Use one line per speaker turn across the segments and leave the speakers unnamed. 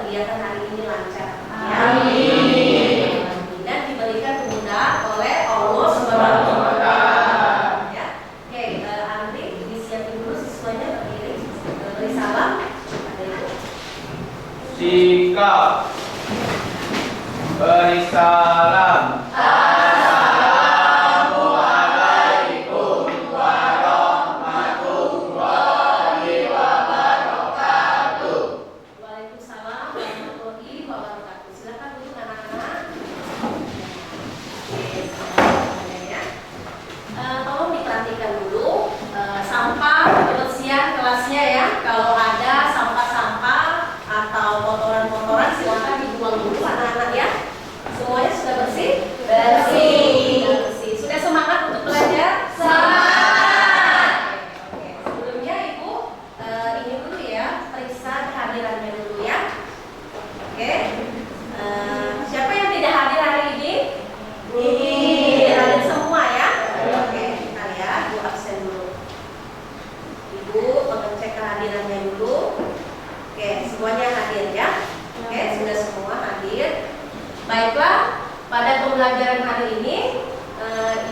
kegiatan hari ini lancar.
Amin.
Dan diberikan kemudahan oleh Allah Subhanahu wa Ta'ala. Ya. Oke, Andri disiapin dulu siswanya berdiri. Beri salam. Ada itu.
Sikap. Beri salam.
Baiklah, pada pembelajaran hari ini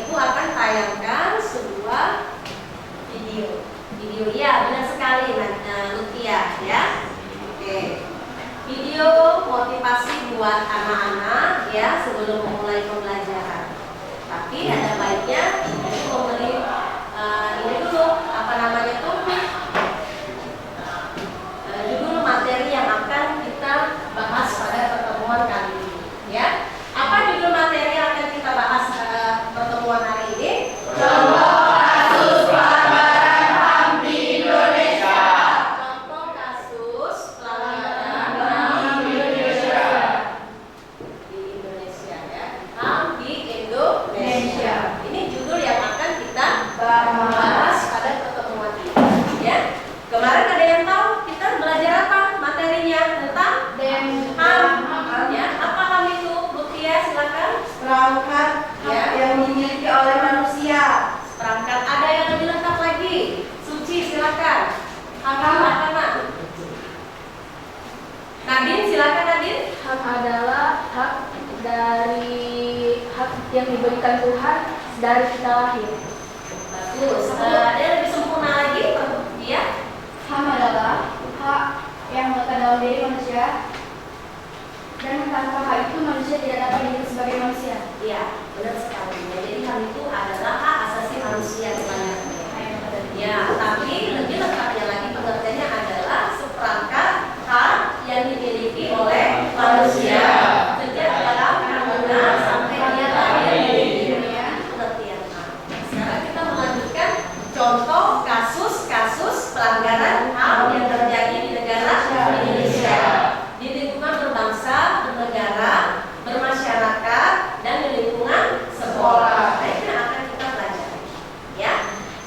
Ibu akan tayangkan sebuah video. Ya, benar sekali Lutia ya. Oke. Video motivasi buat anak-anak ya sebelum memulai pembelajaran. Tapi ada baiknya Ibu memberi ini dulu apa namanya tuh judul materi yang akan kita bahas pada pertemuan kali ini. Ya, apa judul materi yang akan kita bahas pertemuan hari ini?
Contoh kasus pelanggaran HAM di Indonesia.
Contoh kasus pelanggaran HAM di Indonesia. Di Indonesia ya, HAM di Indonesia. Ini judul yang akan kita bahas pada pertemuan ini. Ya, kemarin ada yang tahu kita belajar apa materinya tentang HAM? Ya, apa HAM itu? Lutia silakan.
Perangkat
Ya.
yang dimiliki oleh manusia.
Perangkat ada yang lebih lengkap lagi. Suci silakan. Hak. Nadine silakan Nadine.
Hak adalah hak yang diberikan Tuhan dari kita lahir.
Bagus. Ada yang lebih sempurna lagi? Dia.
HAM adalah hak yang melekat dalam diri manusia, dan tanpa hak itu manusia tidak dapat hidup sebagai manusia.
Iya, benar sekali. Ya, jadi HAM itu adalah hak asasi manusia sebenarnya. Ya, tapi lebih lengkapnya lagi pengertiannya adalah seperangkat hak yang dimiliki oleh manusia sejak dalam kandungan sampai dia lahir di dunia. Pengertian HAM. Sekarang kita melanjutkan contoh kasus-kasus pelanggaran HAM yang terjadi di negara Indonesia, di lingkungan berbangsa, bernegara, bermasyarakat, dan di lingkungan sekolah. Nah, ini yang akan kita pelajari. Ya.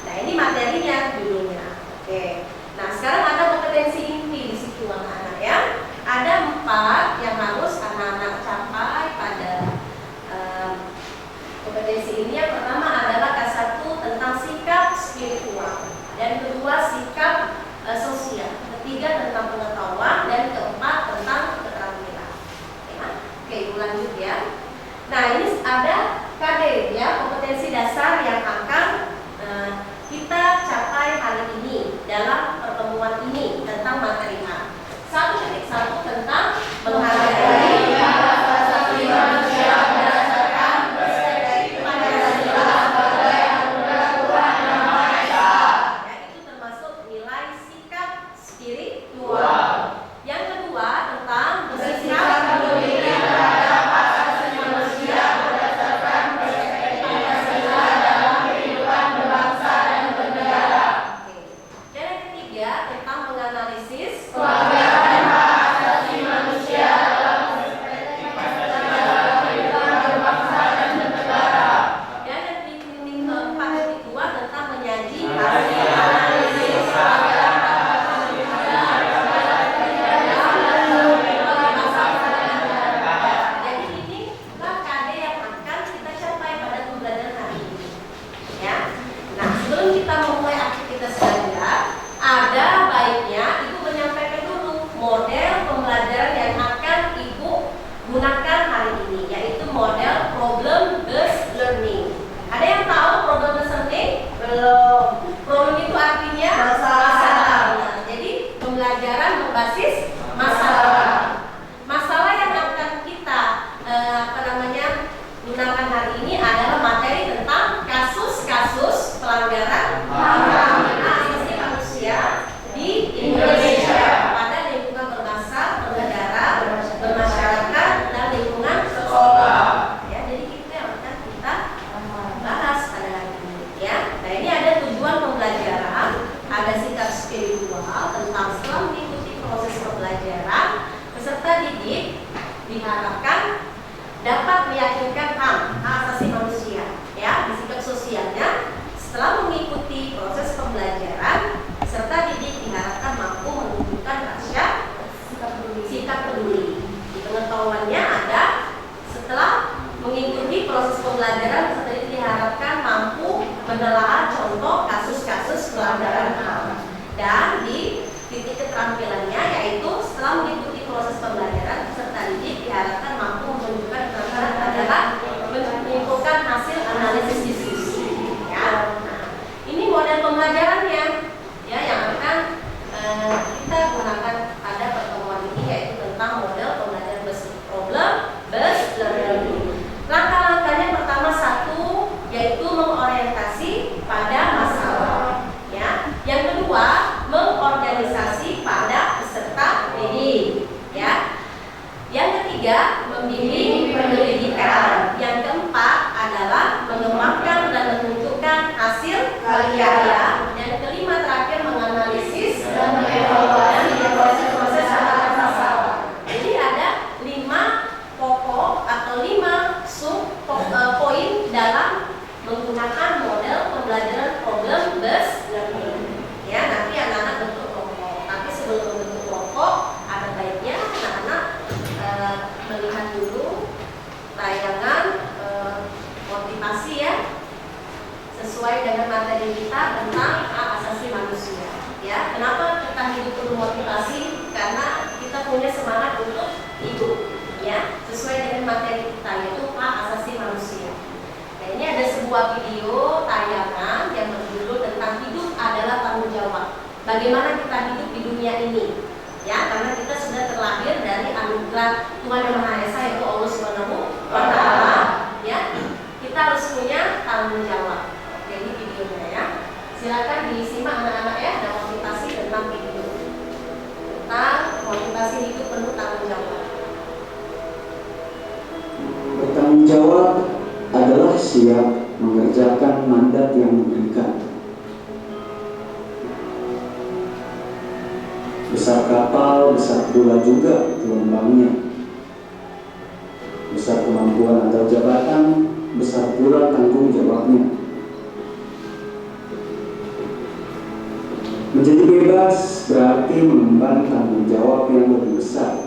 Nah, ini materinya judulnya. Oke. Nah, sekarang ada kompetensi inti di situ anak-anak ya. Ada 4 yang harus anak-anak capai pada kompetensi ini. Yang pertama adalah K1 tentang sikap spiritual, dan kedua sikap sosial, ketiga tentang pengetahuan, dan keempat tentang keterampilan. Ya. Oke, Ibu lanjut ya. Nah, ini ada KD ya, kompetensi dasar yang akan kita capai hari ini dalam pertemuan ini tentang materi HAM. 1.1 tentang menghargai hak asasi manusia berdasarkan perspektif Pancasila sebagai anugerah Tuhan Yang Maha Esa. Ya, itu termasuk nilai sikap spiritual. Yang kedua tentang bersikap peduli terhadap hak asasi manusia berdasarkan perspektif Pancasila dalam kehidupan berbangsa dan bernegara. Dan yang ketiga tentang menganalisis pelanggaran hak asasi manusia diharapkan dapat meyakinkan HAM, hak asasi manusia, ya, di sikap sosialnya setelah mengikuti proses pembelajaran serta didik diharapkan mampu menunjukkan rasa sikap peduli. Di pengetahuannya ada setelah mengikuti proses pembelajaran serta didik diharapkan mampu menelaah contoh kasus-kasus pelanggaran HAM. Dan di titik keterampilannya yaitu setelah mengikuti proses pembelajaran peserta didik diharapkan mampu menunjukkan keterampilan adalah menyimpulkan hasil analisis diskusi. Ya. Nah, ini model pembelajarannya, ya, yang akan kita gunakan pada pertemuan ini, yaitu tentang model pembelajaran based learning. Langkah-langkahnya pertama satu yaitu mengorientasi pada masalah. Ya. Yang kedua mengorganisasi pada peserta didik, ya. Yang ketiga membimbing penyelidikan. Yang keempat adalah mengembangkan dan menunjukkan hasil karya. Yang kelima terakhir menganalisis dan mengevaluasi proses penanganan masalah. Jadi ada 5 pokok atau 5 sub poin dalam menggunakan model pembelajaran problem based learning. Ya, nanti anak-anak bentuk kelompok. Tapi sebelum membentuk kelompok, ada baiknya anak-anak melihat dulu tayangan motivasi, ya, sesuai dengan materi kita tentang hak asasi manusia. Ya, kenapa kita hidup perlu motivasi? Karena kita punya semangat untuk hidup, ya, sesuai dengan materi kita yaitu hak asasi manusia. Nah, ini ada sebuah video tayangan yang berjudul tentang hidup adalah tanggung jawab. Bagaimana kita hidup di dunia ini, ya, karena kita sudah terlahir dari anugerah Tuhan Yang Maha Esa yaitu Allah Subhanahu wa Ta'ala, ya. Kita harus punya tanggung jawab. Oke, ini videonya, ya. Silakan disimak anak-anak, ya, ada motivasi tentang video tentang motivasi hidup penuh tanggung jawab.
Bertanggung jawab adalah siap mengerjakan mandat yang diberikan. Besar kapal, besar pula juga gelombangnya. Besar kemampuan atau jabatan, besar pula tanggung jawabnya. Menjadi bebas berarti mengemban tanggung jawab yang lebih besar.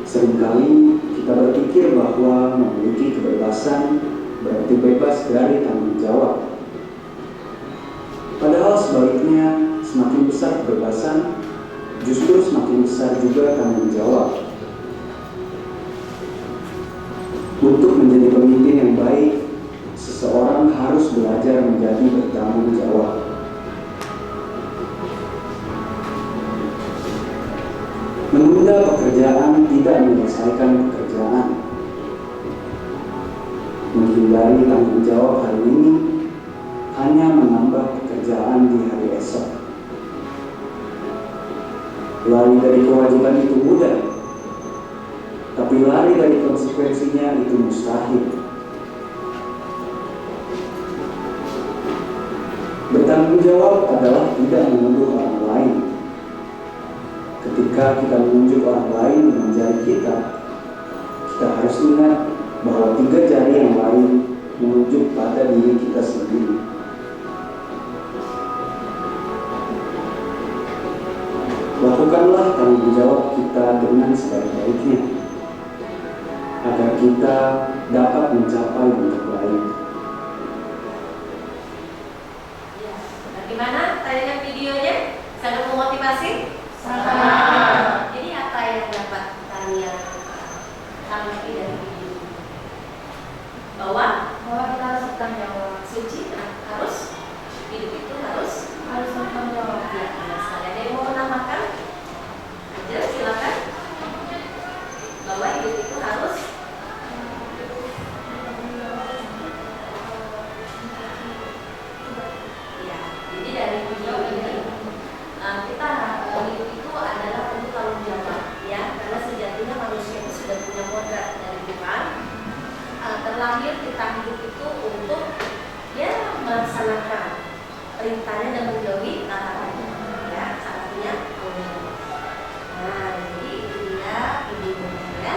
Seringkali kita berpikir bahwa memiliki kebebasan berarti bebas dari tanggung jawab. Padahal sebaliknya, semakin besar kebebasan, justru semakin besar juga tanggung jawab. Untuk menjadi pemimpin yang baik, seseorang harus belajar menjadi bertanggung jawab. Menunda pekerjaan tidak menyelesaikan pekerjaan. Menghindari tanggung jawab hari ini hanya menambah pekerjaan di hari esok. Lari dari kewajiban itu mudah, tapi lari dari konsekuensinya itu mustahil. Bertanggung jawab adalah tidak menuduh orang lain. Ketika kita menunjuk orang lain dengan jari kita harus ingat bahwa 3 jari yang lain menunjuk pada diri kita sendiri. Lakukanlah tanggung jawab kita dengan sebaik-baiknya, agar kita dapat mencapai yang terbaik.
Ya, bagaimana tayangan videonya? Sangat memotivasi?
Sangat.
Jadi apa yang dapat kita lihat tanggapi dari video ini? Bahwa
kita harus bertanggung jawab.
suci harus hidup itu harus
Bertanggung jawab.
ya, sekali ada yang mau menambahkan? Aja, silakan. Bahwa hidup itu harus ya. Jadi dari video ini kita hidup itu adalah untuk tanggung jawab, ya, karena sejatinya manusia itu sudah punya kodrat dari Tuhan. Terlahir kita hidup itu untuk, ya, melaksanakan perintahnya dan menjauhi larangannya, ya, salah satunya tanggung jawab. Nah, jadi itu dia videonya, ya.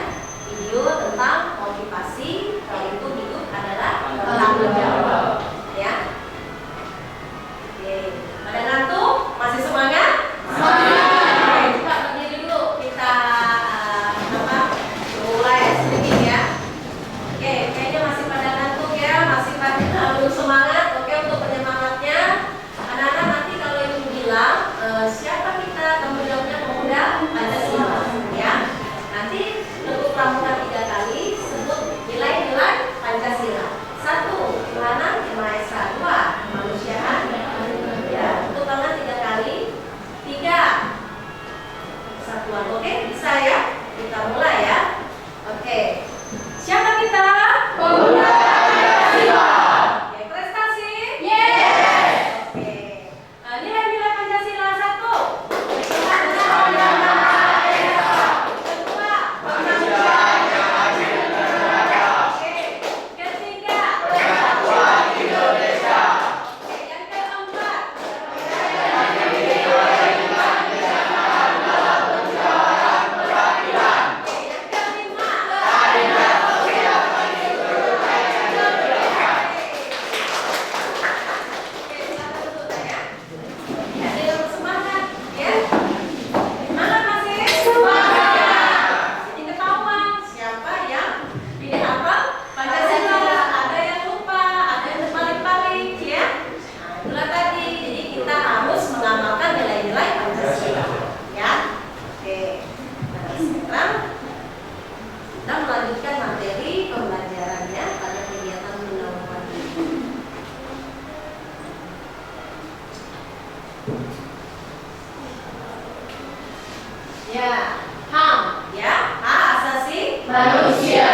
manusia.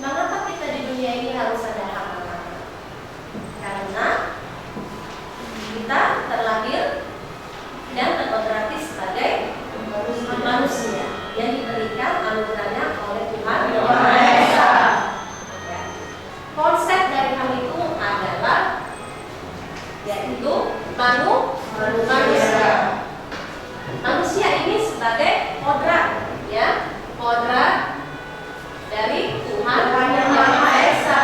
Mengapa kita di dunia ini harus ada hak-hak? Karena kita terlahir dan terkodrati sebagai manusia yang diberikan anugerahnya oleh Tuhan Yang Maha Esa. Ya. Konsep dari hal itu adalah yaitu manusia. Manusia ini sebagai kodrat, ya, kodrat dari Tuhan Yang Maha Esa,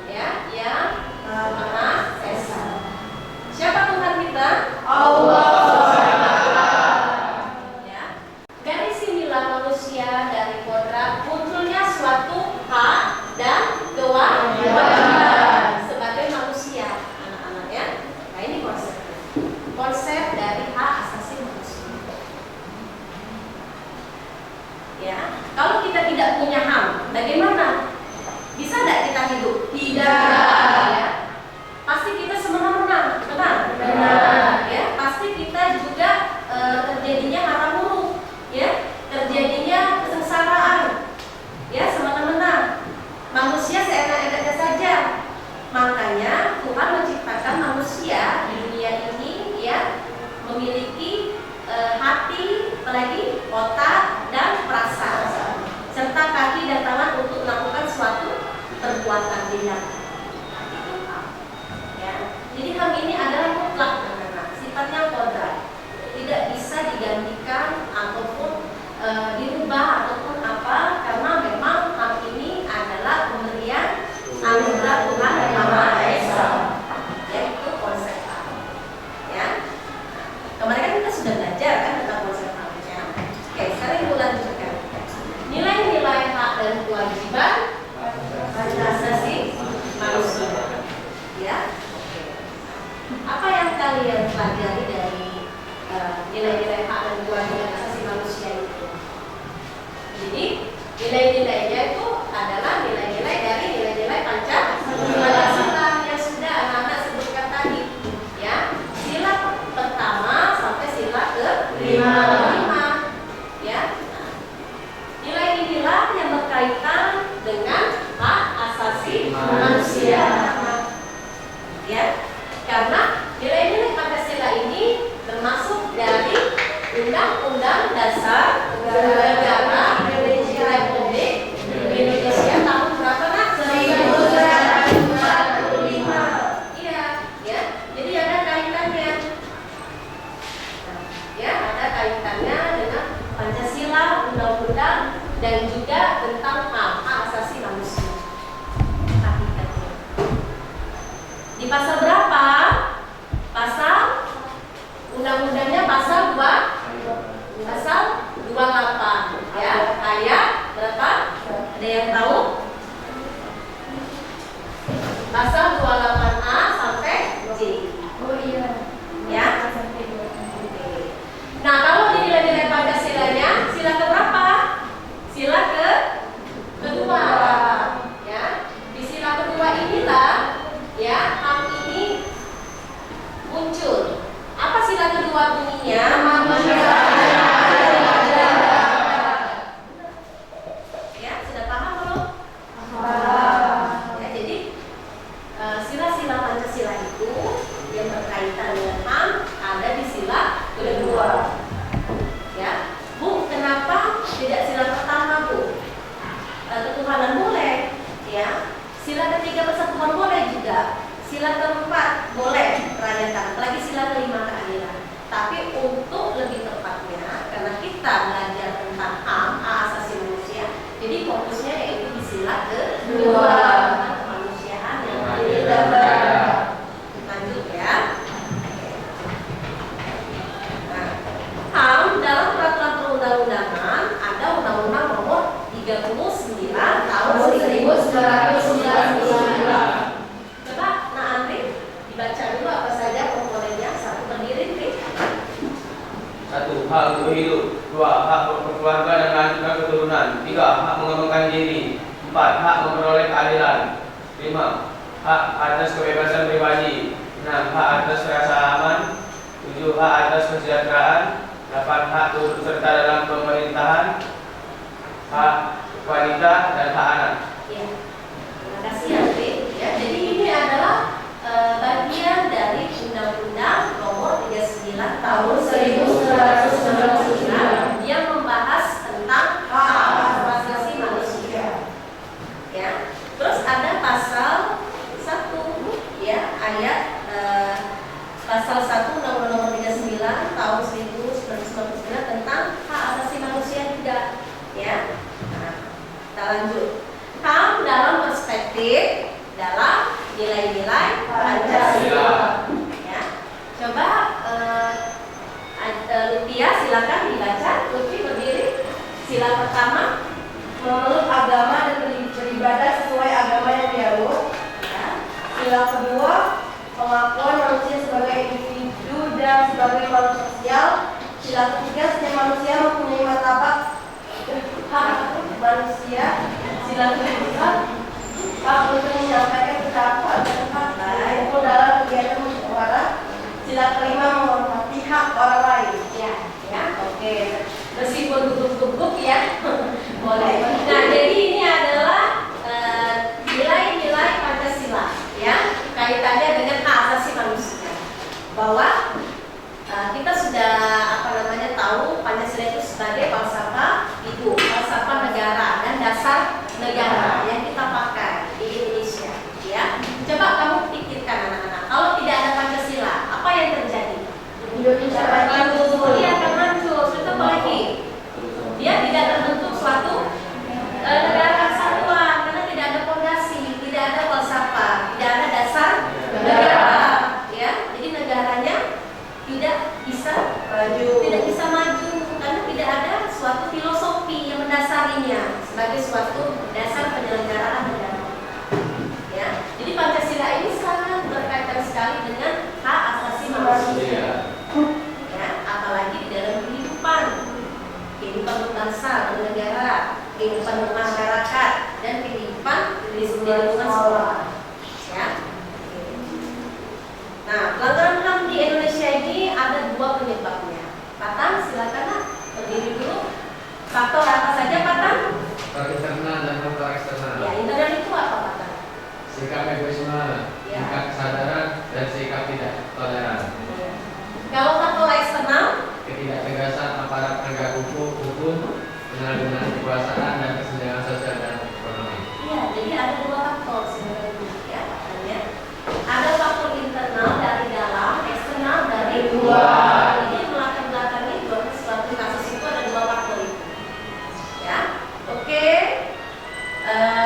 ya, yang Maha Esa. Siapa Tuhan kita?
Allah.
Ya. Dari sinilah manusia dari kodrat munculnya suatu hak dan kewajiban sebagai manusia, anak-anak ya. Nah ini konsep dari hak asasi manusia. Ya, kalau kita tidak punya HAM, bagaimana? Bisa tidak kita hidup? Tidak. Ya. Pasti kita semena-mena, benar? Ya, pasti kita juga terjadinya hara buruk, ya, terjadinya kesengsaraan, ya, semena-mena. Manusia seenak-enaknya saja. Makanya Tuhan menciptakan manusia di dunia ini, ya, memiliki hati, apalagi otak dan perasaan, serta kaki dan tangan untuk melakukan suatu perbuatan tindakan. Itu HAM. Ya. Jadi HAM ini adalah mutlak, anak-anak, sifatnya kodrat, tidak bisa digantikan ataupun dirubah ataupun apa, karena memang HAM ini adalah pemberian anugerah Tuhan Yang Maha Esa. Yaitu konsep HAM. Ya. Kemarin kan kita sudah belajar kan tentang konsep HAM. Ya. Oke, sekarang kita lanjutkan. Nilai-nilai hak dan kewajiban asasi manusia. Ya. Apa yang kalian pelajari dari nilai-nilai hak dan kewajiban asasi manusia itu? Jadi nilai-nilainya itu adalah nilai-nilai dari nilai-nilai Pancasila yang sudah anak-anak sebutkan tadi. Ya, sila pertama sampai sila ke-5. Ya. Nilai inilah yang berkaitan dengan hak asasi manusia. Ya, karena nilai-nilai Pancasila ini termasuk dari Undang-Undang Dasar Negara Indonesia Republik Indonesia tahun berapa nak? 1945. Iya, ya. Jadi ada kaitannya. Ya, ada kaitannya dengan Pancasila, undang-undang, dan juga tentang hak asasi manusia. Hakikatnya. Di pasal berapa? Pasal undang-undangnya pasal 28, ya. Ayat berapa? Ada yang tahu? Pasal 28A sampai J.
Oh iya.
Ya. Nah, kalau di nilai-nilai Pancasilanya, sila keberapa? Sila kedua. Ya. Di sila kedua inilah, ya, HAM ini muncul. Apa sila kedua bunyinya? Ya, sudah paham belum? Ya, jadi sila-sila Pancasila itu yang berkaitan dengan HAM ada di sila kedua. Ya, Bu, kenapa tidak sila pertama, Bu? Ketuhanan boleh, ya. Sila ketiga persatuan boleh juga. Sila keempat boleh rayakan, apalagi sila kelima keadilan. Tapi untuk lebih tepatnya, karena kita belajar tentang HAM, hak asasi manusia, jadi fokusnya yaitu di sila kedua, kemanusiaan yang adil dan beradab. Lanjut ya. Nah, HAM dalam peraturan perundang-undangan ada Undang-Undang Nomor 39 Tahun 1999. Coba, Nak Andri, dibaca dulu apa saja komponennya. Satu, berdiri, Tri.
1. Hak untuk hidup. 2. Hak berkeluarga dan melanjutkan keturunan. 3. Hak mengembangkan diri. 4. Hak memperoleh keadilan. 5. Hak atas kebebasan pribadi. 6. Hak atas rasa aman. 7. Hak atas kesejahteraan. 8. Hak turut serta dalam pemerintahan. hak wanita dan hak anak.
Ya, terima kasih Andri. Ya, jadi ini adalah bagian dari Undang-Undang Nomor 39 Tahun 1999 yang membahas tentang hak asasi manusia. Ya, terus ada pasal 1 ya, ayat pasal 1 Undang-Undang Nomor 39 Tahun 1999 tentang hak asasi manusia juga. Ya, nah, kita lanjut. HAM dalam perspektif dalam nilai-nilai Pancasila. Ya, coba Lutia silakan dibaca. Lutfi berdiri. Sila pertama.
Memeluk agama dan beribadah sesuai agama yang dianut.
Ya.
Sila kedua, pengakuan manusia sebagai individu dan sebagai makhluk sosial. Sila ketiga, setiap manusia mempunyai martabat hak manusia. Sila kedua, hak untuk menyampaikan pendapat dan hak maupun dalam kegiatan musyawarah. Sila kelima, menghormati hak orang lain.
Ya, oke. Meskipun gugup-gugup ya, boleh. Nah, jadi ini adalah nilai-nilai Pancasila, ya, kaitannya dengan hak asasi manusia. Bahwa kita sudah tahu Pancasila itu sebagai falsafah hidup, falsafah negara dan dasar negara yang kita pakai di Indonesia. Ya, coba kamu pikirkan anak-anak, kalau tidak ada Pancasila, apa yang terjadi?
Indonesia maju.
Dia akan hancur. Itu apalagi? Dia tidak terbentuk suatu negara kesatuan karena tidak ada fondasi, tidak ada falsafah, tidak ada dasar negara. Ya, jadi negaranya tidak bisa maju karena tidak ada suatu filosofi yang mendasarinya sebagai suatu dasar penyelenggaraan negara. Ya, jadi Pancasila ini sangat berkaitan sekali dengan hak asasi manusia. Ya, apalagi di dalam kehidupan berbangsa, bernegara, kehidupan bermasyarakat, dan kehidupan di lingkungan sekolah. Ya. Nah, pelanggaran HAM di Indonesia ini ada dua penyebabnya. Patan, silakan nak, berdiri dulu. Faktor apa saja Patan?
Faktor internal dan faktor eksternal.
Ya, internal itu apa Patan?
Sikap egoisme,
Ya.
sikap kesadaran, dan sikap tidak toleran.
Ya. Kalau faktor eksternal?
Ketidaktegasan aparat penegak hukum, penyalahgunaan kekuasaan dan kesenjangan sosial dan ekonomi.
Iya, jadi ada dua faktor sebenarnya ya katanya. Ada faktor internal dari dalam, eksternal dari luar. Jadi melatar belakangi suatu kasus itu ada dua faktor itu. Ya, oke.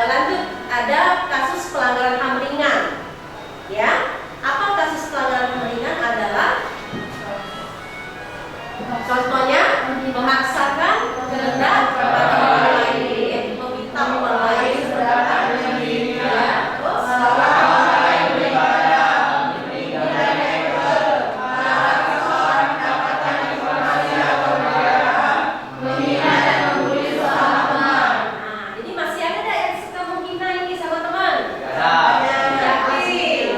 Lanjut, ada kasus pelanggaran HAM ringan. Ya, apa kasus pelanggaran HAM ringan adalah? Contohnya memaksakan kehendak kepada orang lain, meminta orang lain sedangkan dirinya, terus jadi masih ada nggak yang suka menghina ini sama teman? Yakin?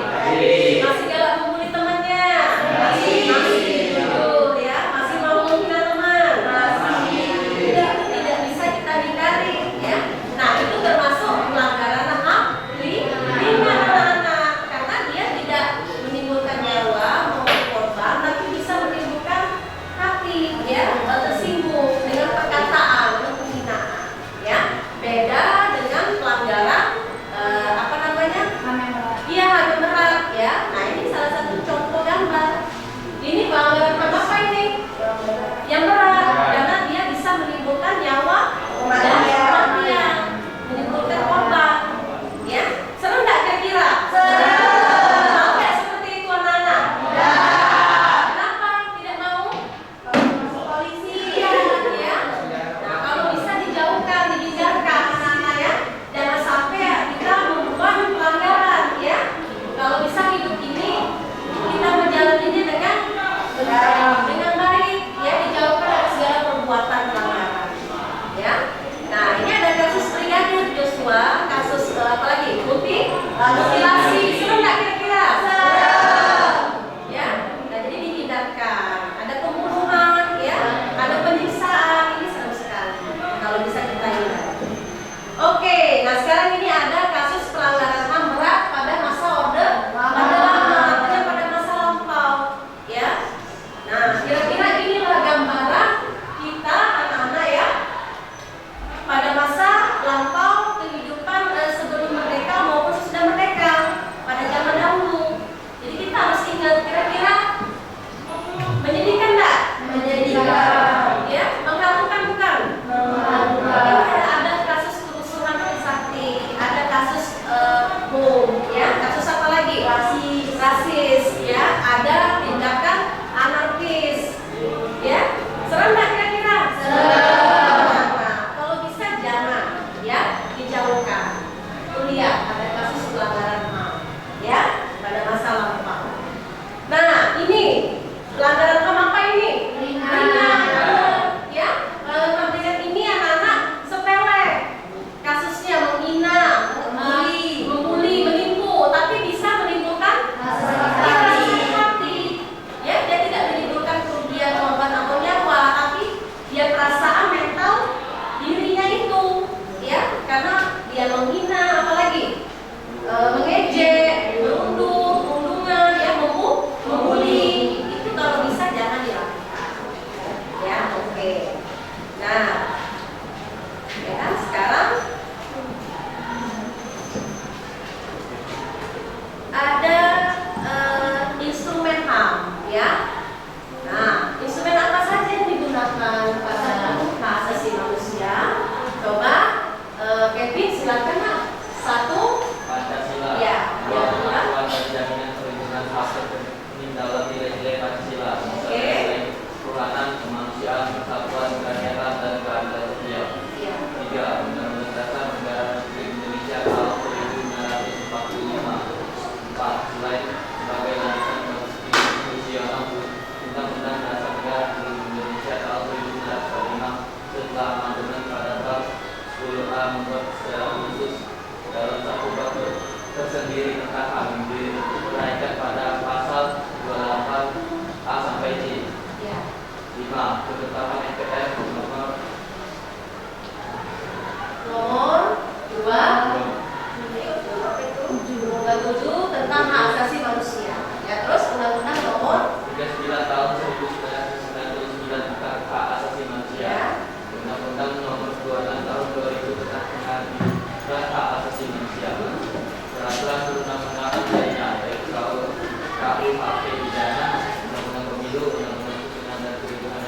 Masih galak membuli temannya? Masih jujur ya? Masih mau menghina teman? Tidak bisa kita hindari ya. Nah, itu termasuk pelanggaran HAM ringan anak-anak karena dia tidak menimbulkan nyawa maupun korban, tapi bisa menimbulkan hati ya tersinggung dengan perkataan atau penghinaan ya. Beda dengan pelanggaran apa namanya? Iya, HAM berat ya. Nah, ini salah satu contoh gambar. Ini pelanggaran HAM apa ini? Yang berat karena dia bisa menimbulkan nyawa dan kematian, menimbulkan korban. Ya, serem nggak kira-kira? Mau nggak seperti itu anak-anak? Kenapa tidak mau? Polisi ya. Nah, kalau bisa dijauhkan, dihindarkan anak-anak ya. Jangan sampai kita membuat pelanggaran ya. Kalau bisa hidup ini kita menjalaninya dengan baik ya, dijauhkan dari segala perbuatan pelanggaran ya. Nah, ini ada kasus Brigadir Joshua, kasus apa lagi? Mutilasi, serem nggak kira-kira? Ya, nah jadi dihindarkan. Ada pembunuhan ya, ada penyiksaan, ini serem sekali kalau bisa kita hindari. Ya kan? Sekarang ada instrumen HAM, ya. Nah, instrumen apa saja yang digunakan pada hak asasi manusia? Coba Kevin silakan, Nak. Satu,
Pancasila.
ya,
Dua,
yang kedua,
pengakuan dan jaminan perlindungan hak tercermin dalam nilai-nilai Pancasila.
Oke.
Nilai ketuhanan, kemanusiaan, persatuan, kerakyatan, dan keadilan sosial.
ya.
3. Undang-Undang Dasar Negara Republik Indonesia tahun 1945. 4. Selain sebagai landasan konstitusional Undang-Undang Dasar Negara Republik Indonesia tahun 1945 serta amandemen pada bab 10A membuat secara khusus dalam satu bab tersendiri tentang hak dinaikkan pada pasal 28A sampai J.
Ya.
5. Ketetapan MPR
Nomor 2, nomor 7 tentang hak asasi manusia. Ya, terus undang-undang nomor
39 tahun 1999 tentang hak asasi manusia.
ya.
Undang-Undang nomor 26 tahun 2000 tentang pengadilan hak asasi manusia. Peraturan perundang-undangan lainnya yaitu KUHP pidana, Undang-Undang Pemilu, Undang-Undang Kewenangan dan Perlindungan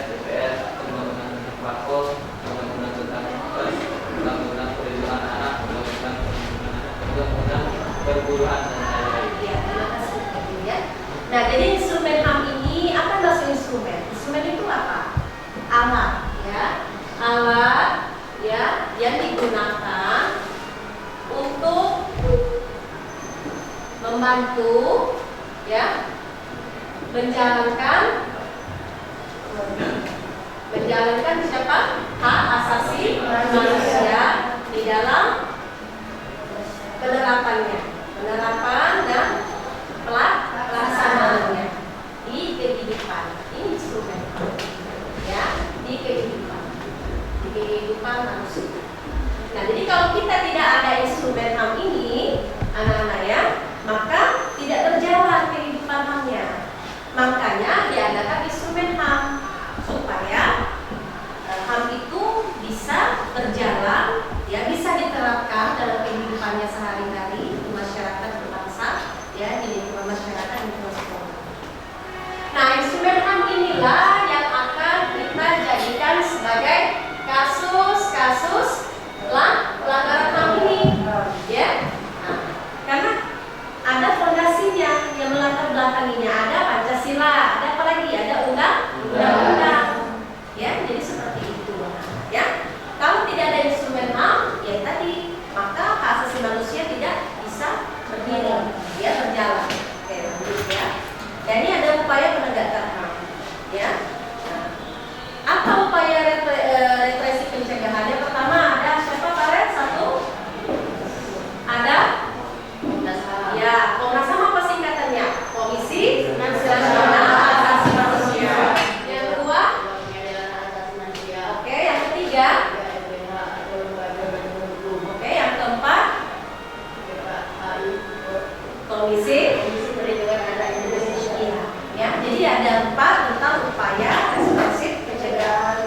DPR, Undang-Undang tentang Parpol, Undang-Undang tentang Pers, Undang-Undang Perlindungan Anak, Undang-Undang Perburuan dan lain-lain.
Ya, terima kasih Kevin, ya. Nah, jadi instrumen HAM ini apa maksud instrumen? Instrumen itu apa? Alat, ya. Alat ya yang digunakan untuk membantu ya menjalankan siapa? Hak asasi manusia di dalam penerapan dan pelaksanaannya di kehidupan. Ini instrumen ya di kehidupan manusia. Nah, jadi kalau kita tidak ada instrumen HAM ini, anak-anak ya, maka tidak berjalan kehidupan HAM-nya. Makanya diadakan instrumen HAM supaya HAM itu bisa berjalan, ya bisa diterapkan dalam kehidupannya sehari-hari di masyarakat berbangsa, ya di lingkungan masyarakat di lingkungan sekolah. Nah, instrumen HAM inilah yang akan kita jadikan sebagai kasus-kasus pelanggaran HAM ini, ya. Nah, karena ada fondasinya yang melatar belakanginya, ada Pancasila, ada apa lagi? Ada undang-undang, ya. Jadi seperti itu, ya. Kalau tidak ada instrumen HAM, ya tadi maka hak asasi manusia tidak bisa berdiri, ya berjalan. Oke, lanjut ya. Dan ini ada upaya penegakan HAM, ya. Nah, apa upaya represi pencegahannya? Pertama ada siapa Pak Ren? Satu, ada ya Komnas HAM, apa singkatannya? Komisi Nasional Hak Asasi Manusia. Yang kedua, oke, yang ketiga, oke, yang keempat, Komisi Perlindungan Anak Indonesia. Ya, jadi ada 4 tentang upaya represif pencegahan.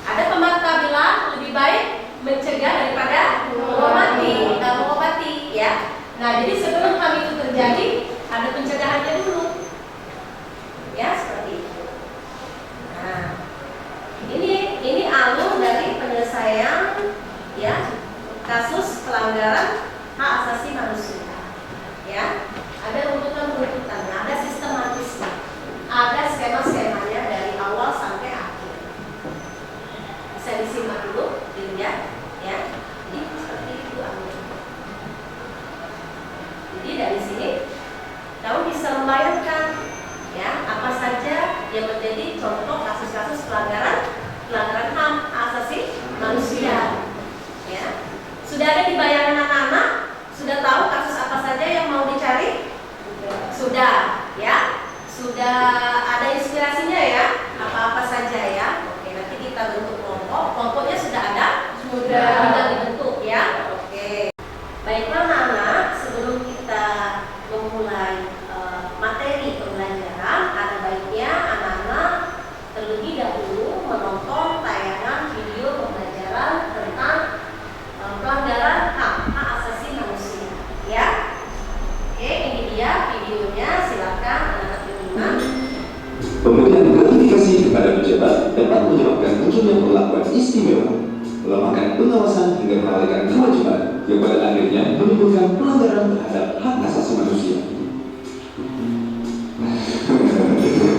Ada pepatah bilang lebih baik mencegah daripada mengobati, ya. Nah, jadi sebelum hal itu terjadi, ada pencegahannya dulu, ya seperti itu. Nah, ini alur dari penyelesaian, ya kasus pelanggaran hak asasi manusia, ya. Ada runtutan-runtutannya, ada sistematisnya, ada skema-skemanya dari awal sampai akhir. Bisa disimak dulu, dilihat, ya. Jadi seperti itu alurnya. Jadi dari sini kamu bisa membayangkan, ya apa saja yang menjadi contoh kasus-kasus pelanggaran HAM asasi manusia. Ya, sudah ada di bayangan anak-anak, sudah tahu kasus apa saja yang mau dicari? Sudah, ya, sudah ada inspirasinya ya, apa-apa saja ya. Oke, nanti kita bentuk kelompoknya sudah ada, sudah dibentuk ya. Oke, baiklah anak-anak, sebelum kita memulai materi pembelajaran, ada baiknya anak-anak terlebih dahulu menonton tayangan video pembelajaran
melemahkan pengawasan hingga melalaikan kewajiban yang pada akhirnya menimbulkan pelanggaran terhadap hak asasi manusia.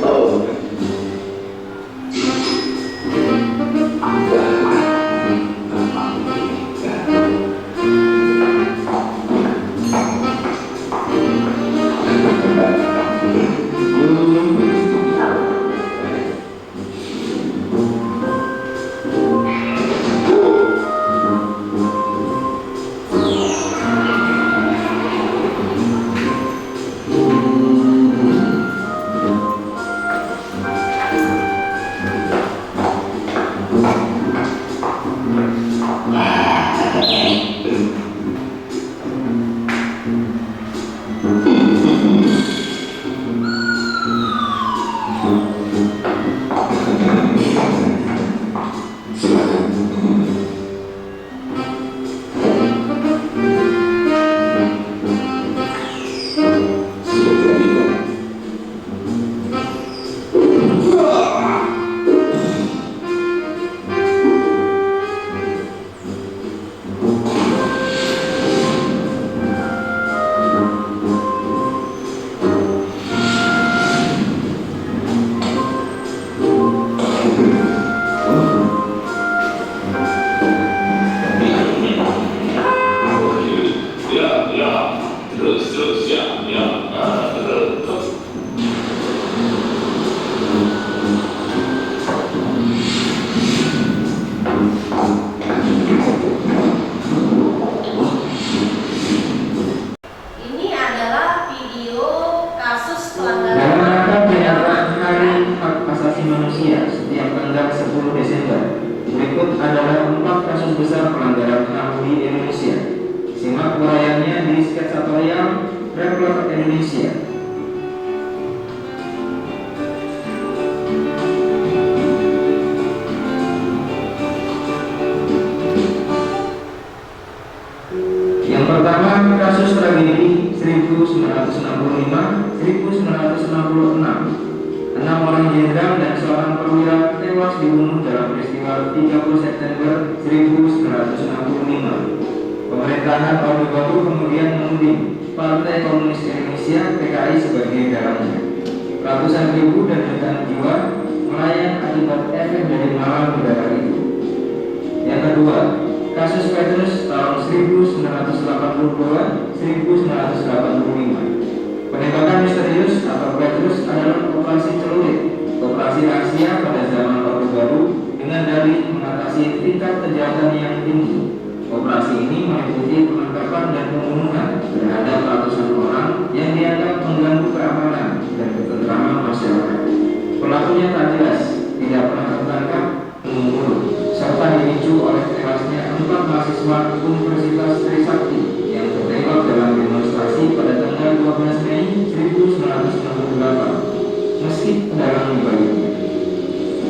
Oh.
Ini adalah video kasus pelanggaran
Dalam rangka peringatan Hari Hak Asasi Manusia setiap tanggal 10 Desember, berikut adalah 4 kasus besar pelanggaran HAM di Indonesia. Simak uraiannya di Sketsatorial Traveler Indonesia. Yang pertama, kasus tragedi 1965-1966. 6 orang jenderal dan seorang perwira tewas dibunuh dalam peristiwa 30 September 1965. Pemerintahan Orde Baru kemudian menuding Partai Komunis Indonesia (PKI) sebagai dalangnya. Ratusan ribu dan jutaan jiwa melayang akibat efek dari malam udara itu. Yang kedua, kasus Petrus tahun 1982-1985. Penembakan misterius atau Petrus adalah operasi celurit, operasi rahasia pada zaman Orde Baru dengan dalih mengatasi tingkat kejahatan yang tinggi. Operasi ini meliputi penangkapan dan pembunuhan terhadap ratusan orang yang dianggap mengganggu keamanan dan ketentraman masyarakat. Pelakunya tak jelas, tidak pernah tertangkap, mengumur, serta dipicu oleh tewasnya 4 mahasiswa Universitas Trisakti yang tertembak dalam demonstrasi pada tanggal 12 Mei 1968 meski dalam baginya.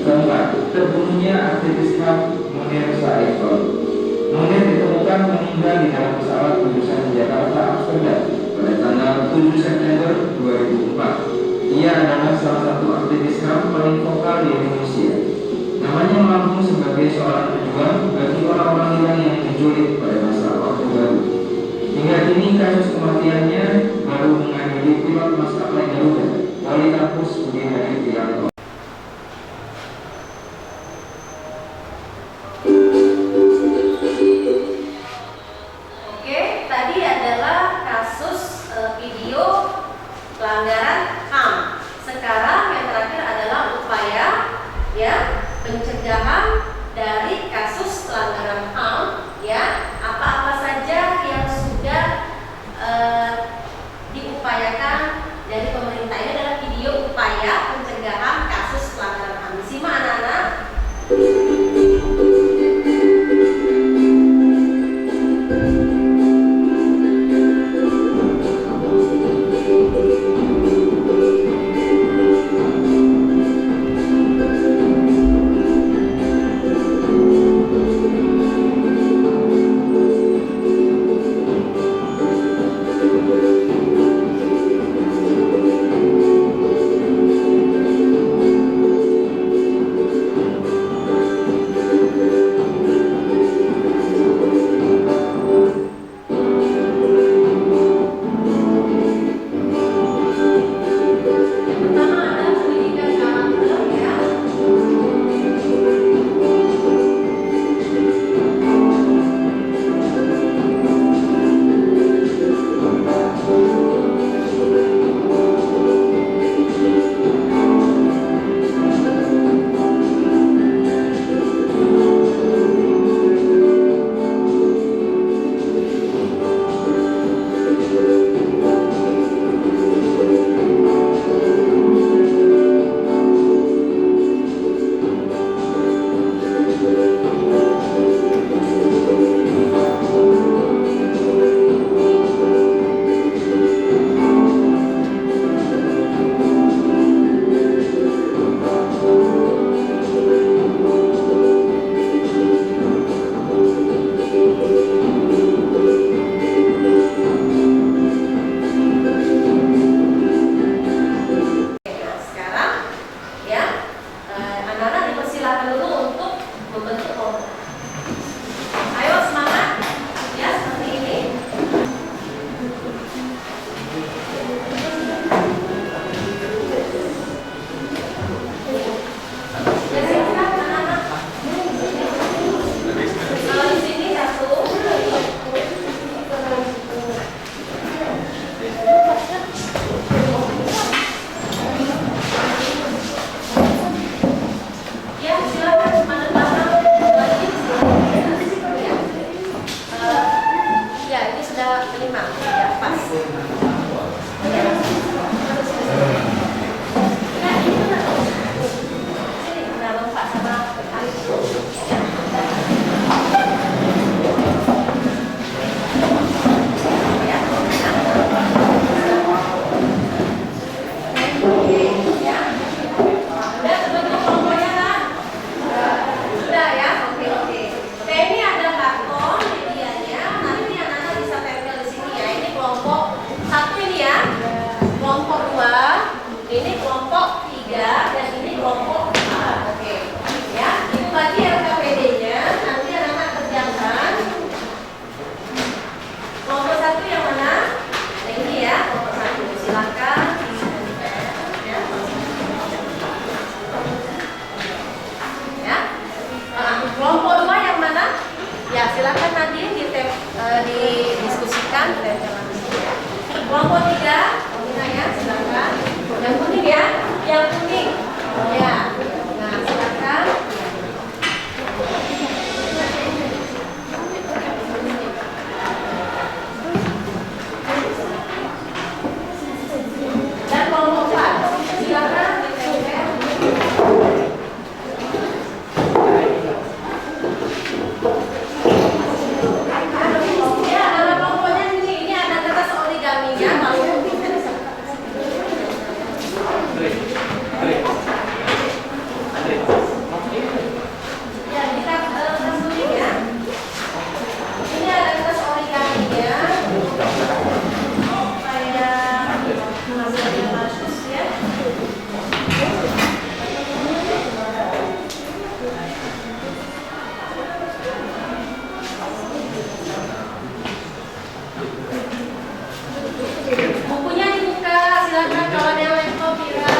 Keempat, terbunuhnya aktivis HAM Munir Said. Munir ditemukan meninggal di dalam pesawat jurusan Jakarta Amsterdam pada tanggal 7 September 2004. Ia adalah salah satu aktivis HAM paling vokal di Indonesia. Namanya melambung sebagai seorang pejuang bagi orang-orang yang diculik pada masa Orde Baru. Hingga kini kasus kematiannya baru mengadili pilot maskapai Garuda, Wali Kampus Budi Hadi Prianto.
Oke, tadi adalah kasus video pelanggaran HAM. Sekarang yang terakhir adalah upaya pencegahan dari kasus pelanggaran HAM, apa-apa saja yang sudah diupayakan dari pemerintah. Ini adalah video upaya pencegahan Kelompok 3, ya, silakan. Yang kuning ya, yang kuning. Ya. Nah, silakan. Dan kelompok 4, silakan. Ya, nama kelompoknya ini ada kertas origaminya. Kalau ya, kita kasih ya. Ini ada kertas origaminya. Supaya hasilnya bagus ya. Bukunya dibuka, silakan kalau ada yang laptop ya,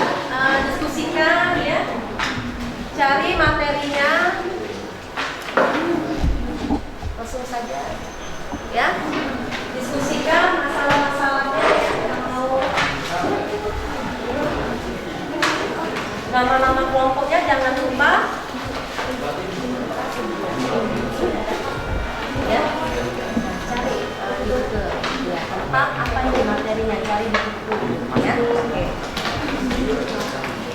diskusikan ya. Cari materinya. Langsung saja. Ya. Diskusikan masalah-masalahnya ya, yang mau. Nama-nama kelompoknya jangan lupa. Ya. Cari itu ke ya, tempat apa ini materinya, cari di buku ya. Oke.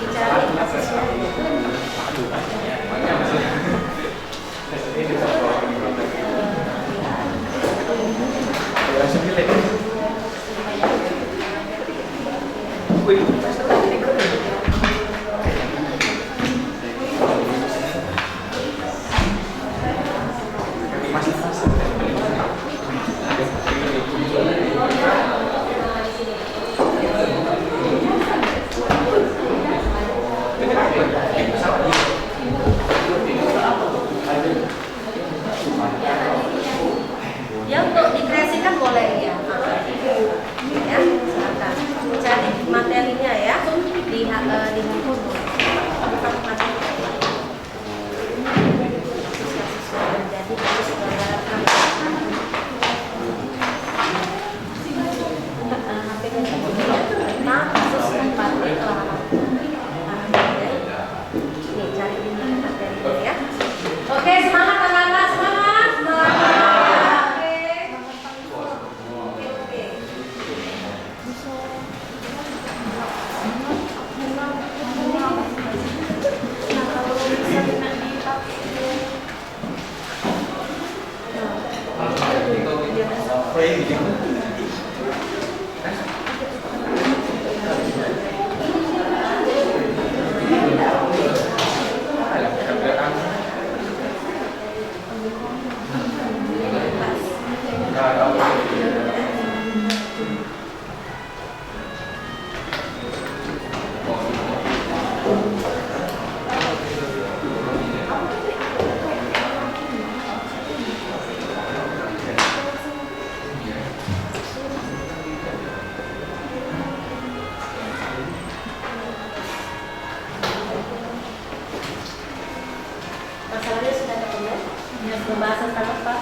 Dicari kasusnya. Ya, untuk dikreasikan boleh ya. Ya, silakan. Cari materinya ya di handphone. Jadi harus menggunakan kasus empati Nih, cari ini materinya ya. Oke, semangat anak-anak, semangat. Masalahnya sudah ketemu. Pembahasan tentang apa?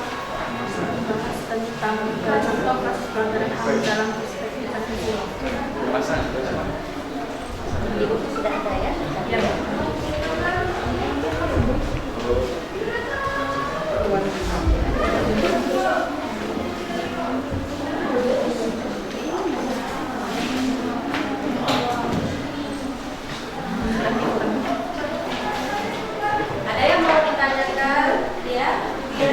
Membahas tentang contoh kasus pelanggaran HAM dalam perspektif sosial. Di buku sudah ada ya? Ya. Ada yang mau ditanyakan? Ya? Ya.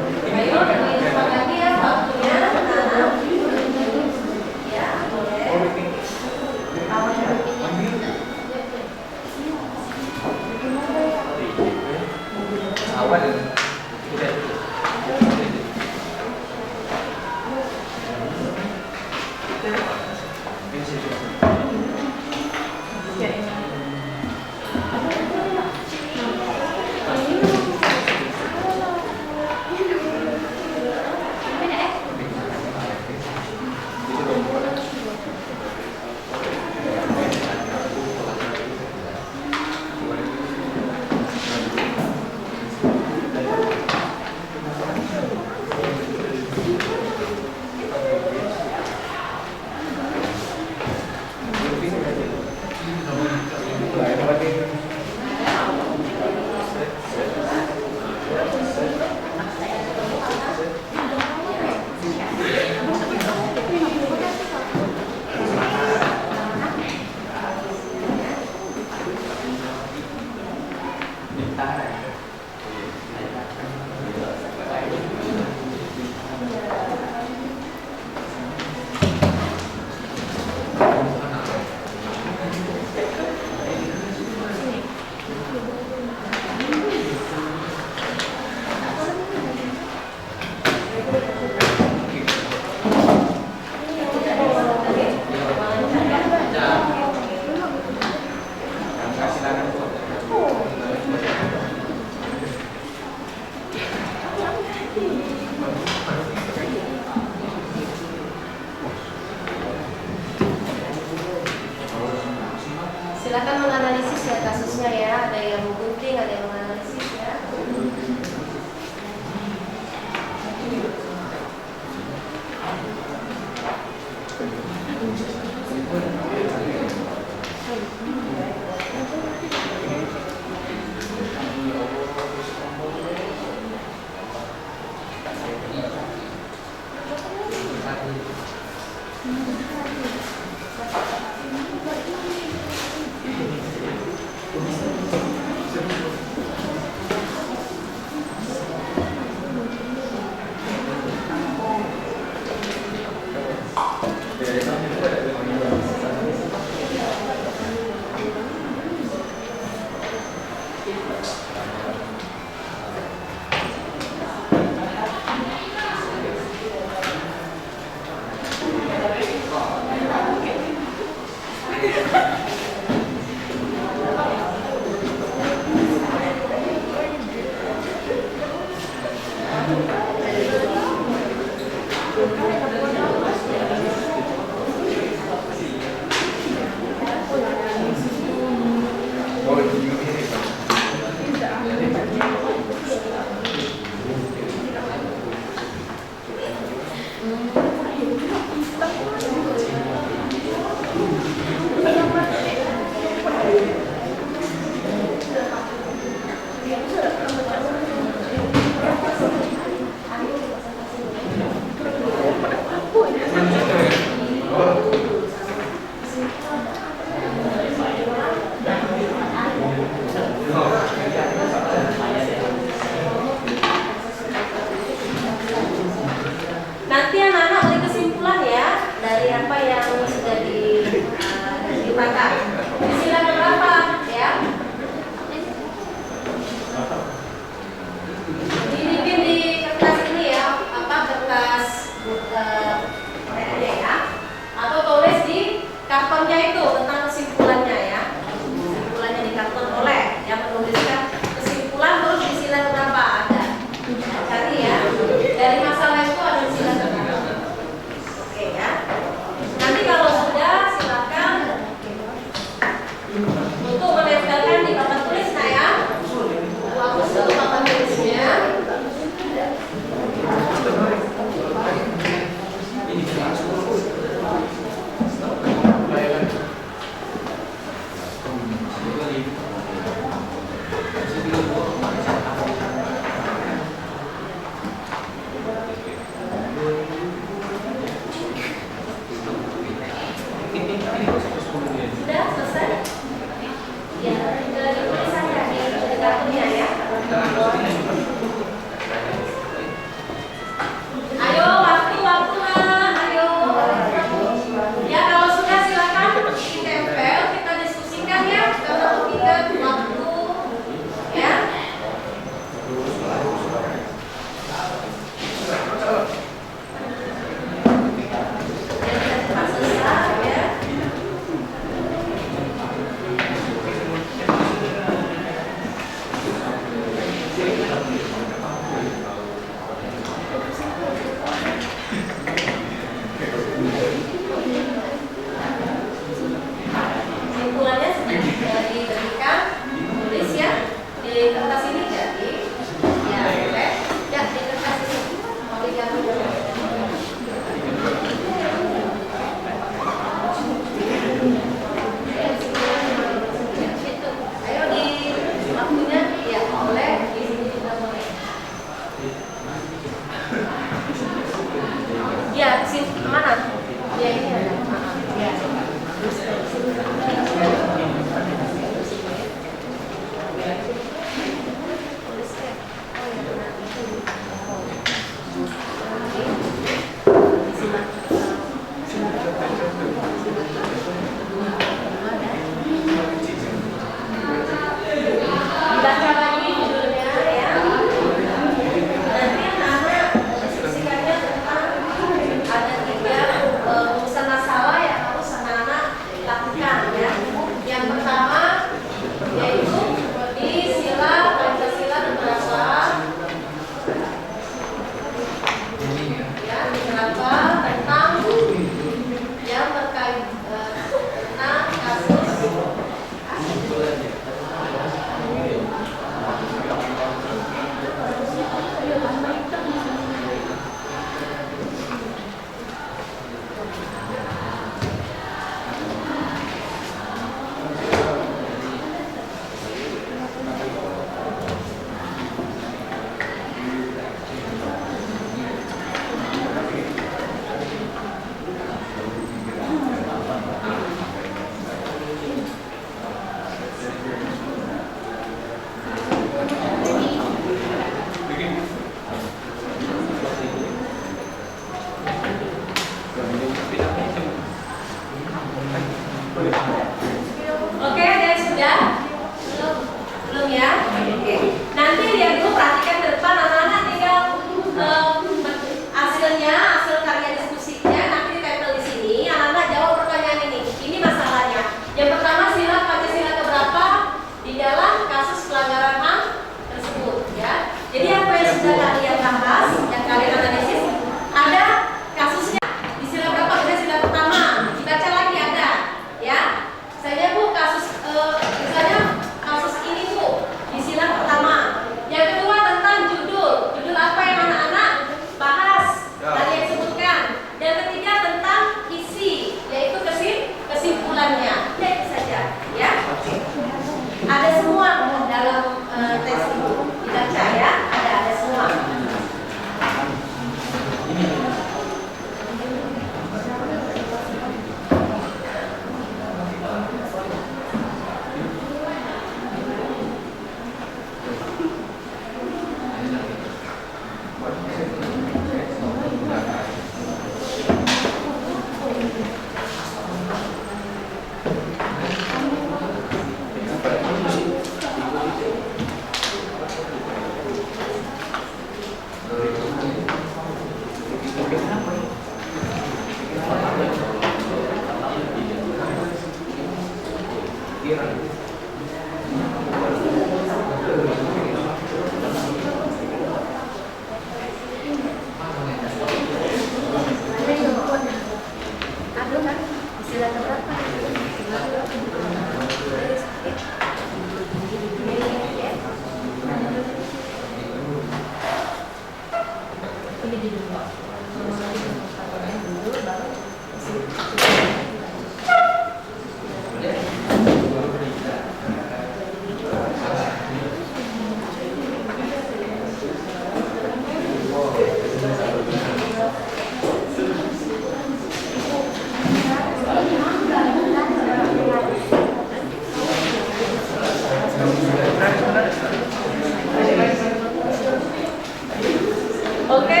Oke,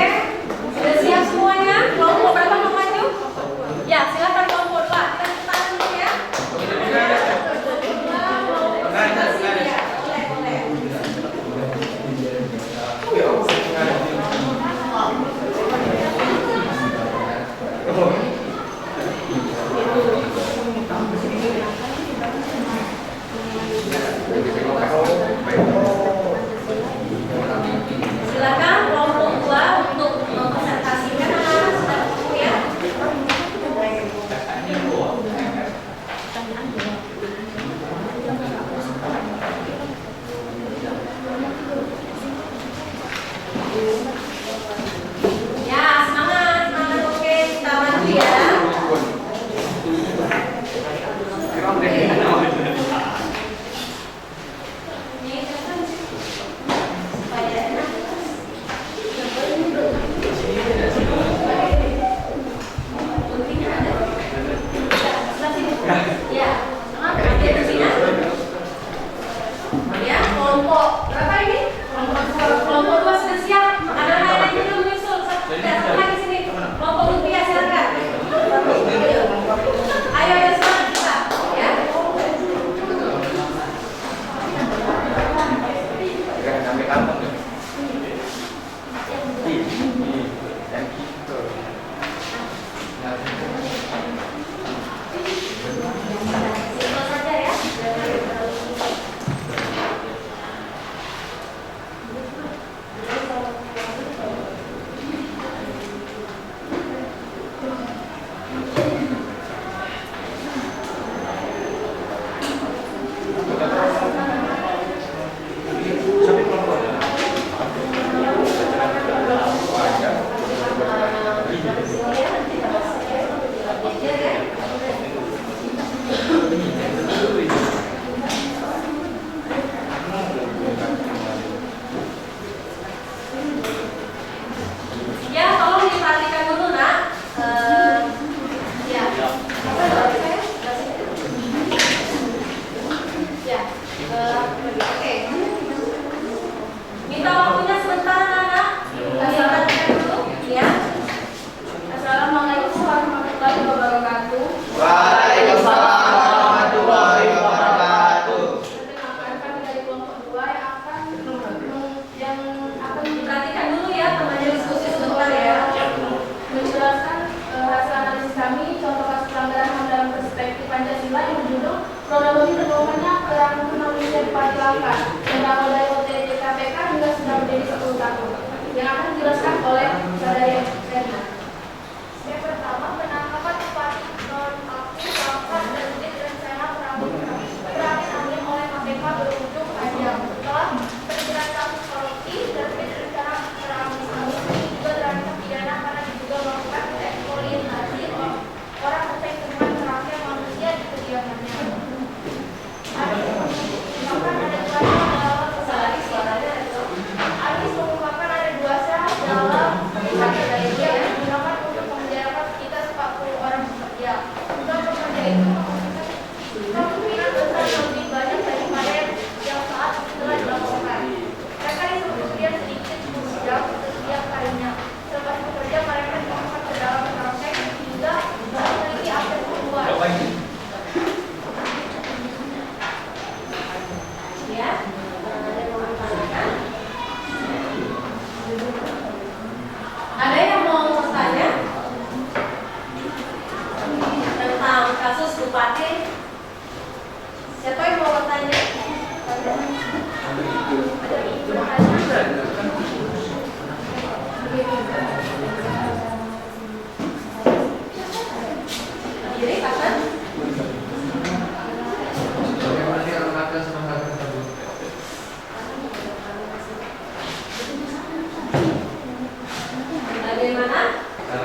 sudah siap semuanya? Kelompok berapa mau maju? Ya, silakan kelompok 2. Kita tepuk tangan dulu ya. Silakan kelompok 2 untuk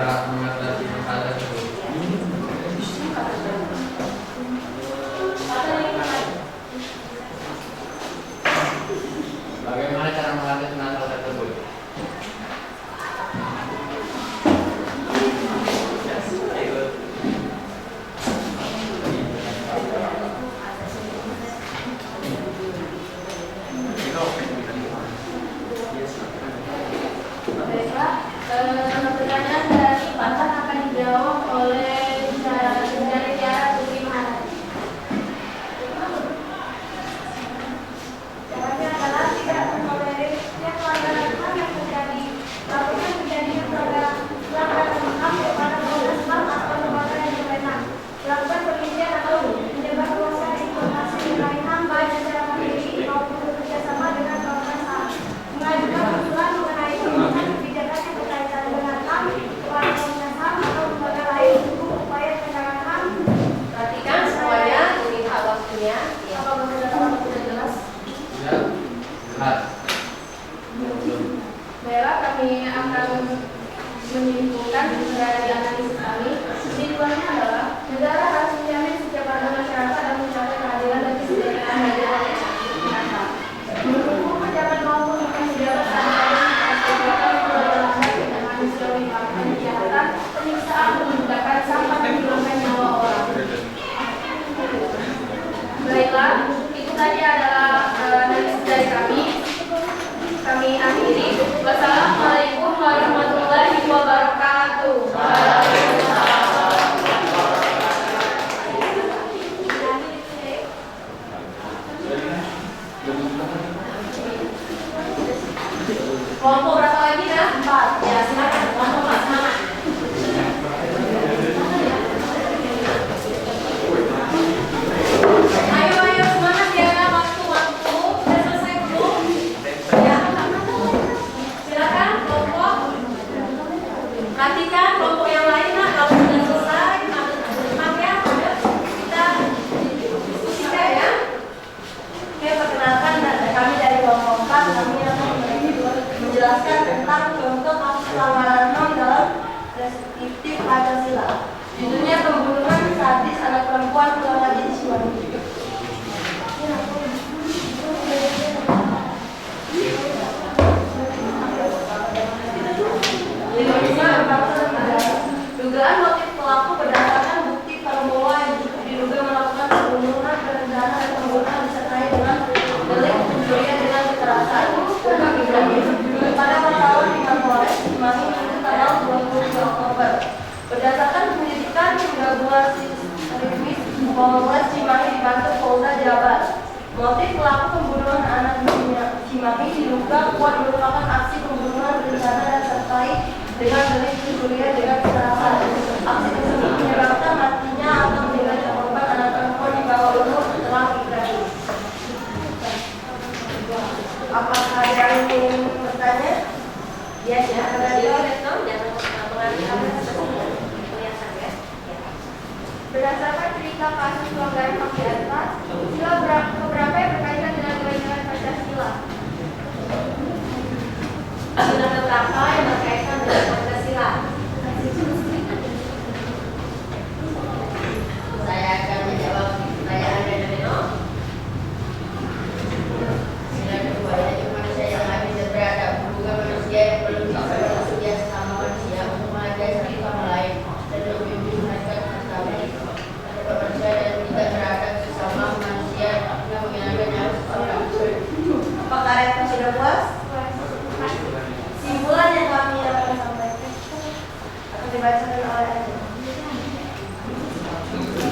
cara mengatasi masalah tersebut? Bagaimana cara mengatasi masalah tersebut?
Baiklah, pertanyaan dari Pantan akan dijawab oleh dari Tiara Putri Maharani.
Caranya adalah tidak mentolerir setiap pelanggaran HAM yang terjadi, lakukan kejadian pada pelanggaran HAM kepada Komnas HAM atau lembaga yang berwenang. Lakukan penelitian atau menyebar luaskan informasi mengenai HAM baik secara mandiri maupun bekerjasama dengan Komnas HAM. Mengajukan usulan mengenai perubahan kebijakan yang berkaitan dengan HAM kepada Komnas HAM atau lembaga lain untuk upaya penegakan HAM.
Perhatikan semuanya, lihat waktunya. Ya.
Apakah sudah jelas?
Ya, jelas.
Baiklah, kami akan menyimpulkan dari analisis kami. Kesimpulannya adalah negara harus menjamin setiap warga masyarakat dan mencapai keadilan dan kesejahteraan bagi warga masyarakat. Mendukung pejabat maupun bukan pejabat tanpa perbuatan pelanggaran tidak manusiawi, kejahatan, penyiksaan, menggunakan sampah dan menghilangkan nyawa orang. Baiklah, itu tadi adalah analisis dari kami. Kami akhiri. Wassalamualaikum warahmatullahi wabarakatuh.
Kelompok berapa lagi dah? 4. Ya, silakan. Kelompok 4, semangat. Ayo semangat ya, waktu. Sudah selesai belum? Ya. Silakan kelompok. Perhatikan kelompok yang lain lah, kalau sudah selesai, tenang ya. Kita diskusikan ya.
Oke, perkenalkan kami dari kelompok 4, kami akan menjelaskan tentang contoh kasus pelanggaran HAM dalam restriktif Pancasila. Judulnya pembunuhan sadis anak perempuan Pulau Raja di Cimahi. Dugaan motif pelaku berdasarkan bukti bahwa yang diduga melakukan pembunuhan berencana dan pembunuhan disertai dengan delik pencurian dengan kekerasan. Pada wartawan di Mapolres Cimahi Minggu tanggal 22 Oktober. Berdasarkan penyelidikan gabungan Reskrim Polres Cimahi dibantu Polda Jabar. Motif pelaku pembunuhan anak Cimahi diduga kuat merupakan aksi pembunuhan berencana dan terkait dengan delik pencurian dengan kekerasan. Aksi tersebut menyebabkan matinya atau meninggalnya korban anak perempuan di bawah umur setelah Ibrahim. Apakah ada yang ingin bertanya?
Yes, ya. Jangan mengalihkan kelihatan ya.
Berdasarkan cerita kasus pelanggaran HAM di atas, sila keberapa yang berkaitan dengan nilai-nilai Pancasila?
Sila keberapa yang berkaitan dengan Pancasila? Saya akan menjawab pertanyaan dari Nino. Sila kedua, yaitu manusia yang adil dan beradab, bukan manusia yang belum bisa manusia sesama manusia untuk menghargai satu sama lain dan lebih menghargai sesama manusia dan tidak beradab sesama manusia yang menghilangkan nyawa seseorang.
Apakah rektor sudah puas? Simpulan yang kami akan sampaikan akan dibacakan oleh Anda.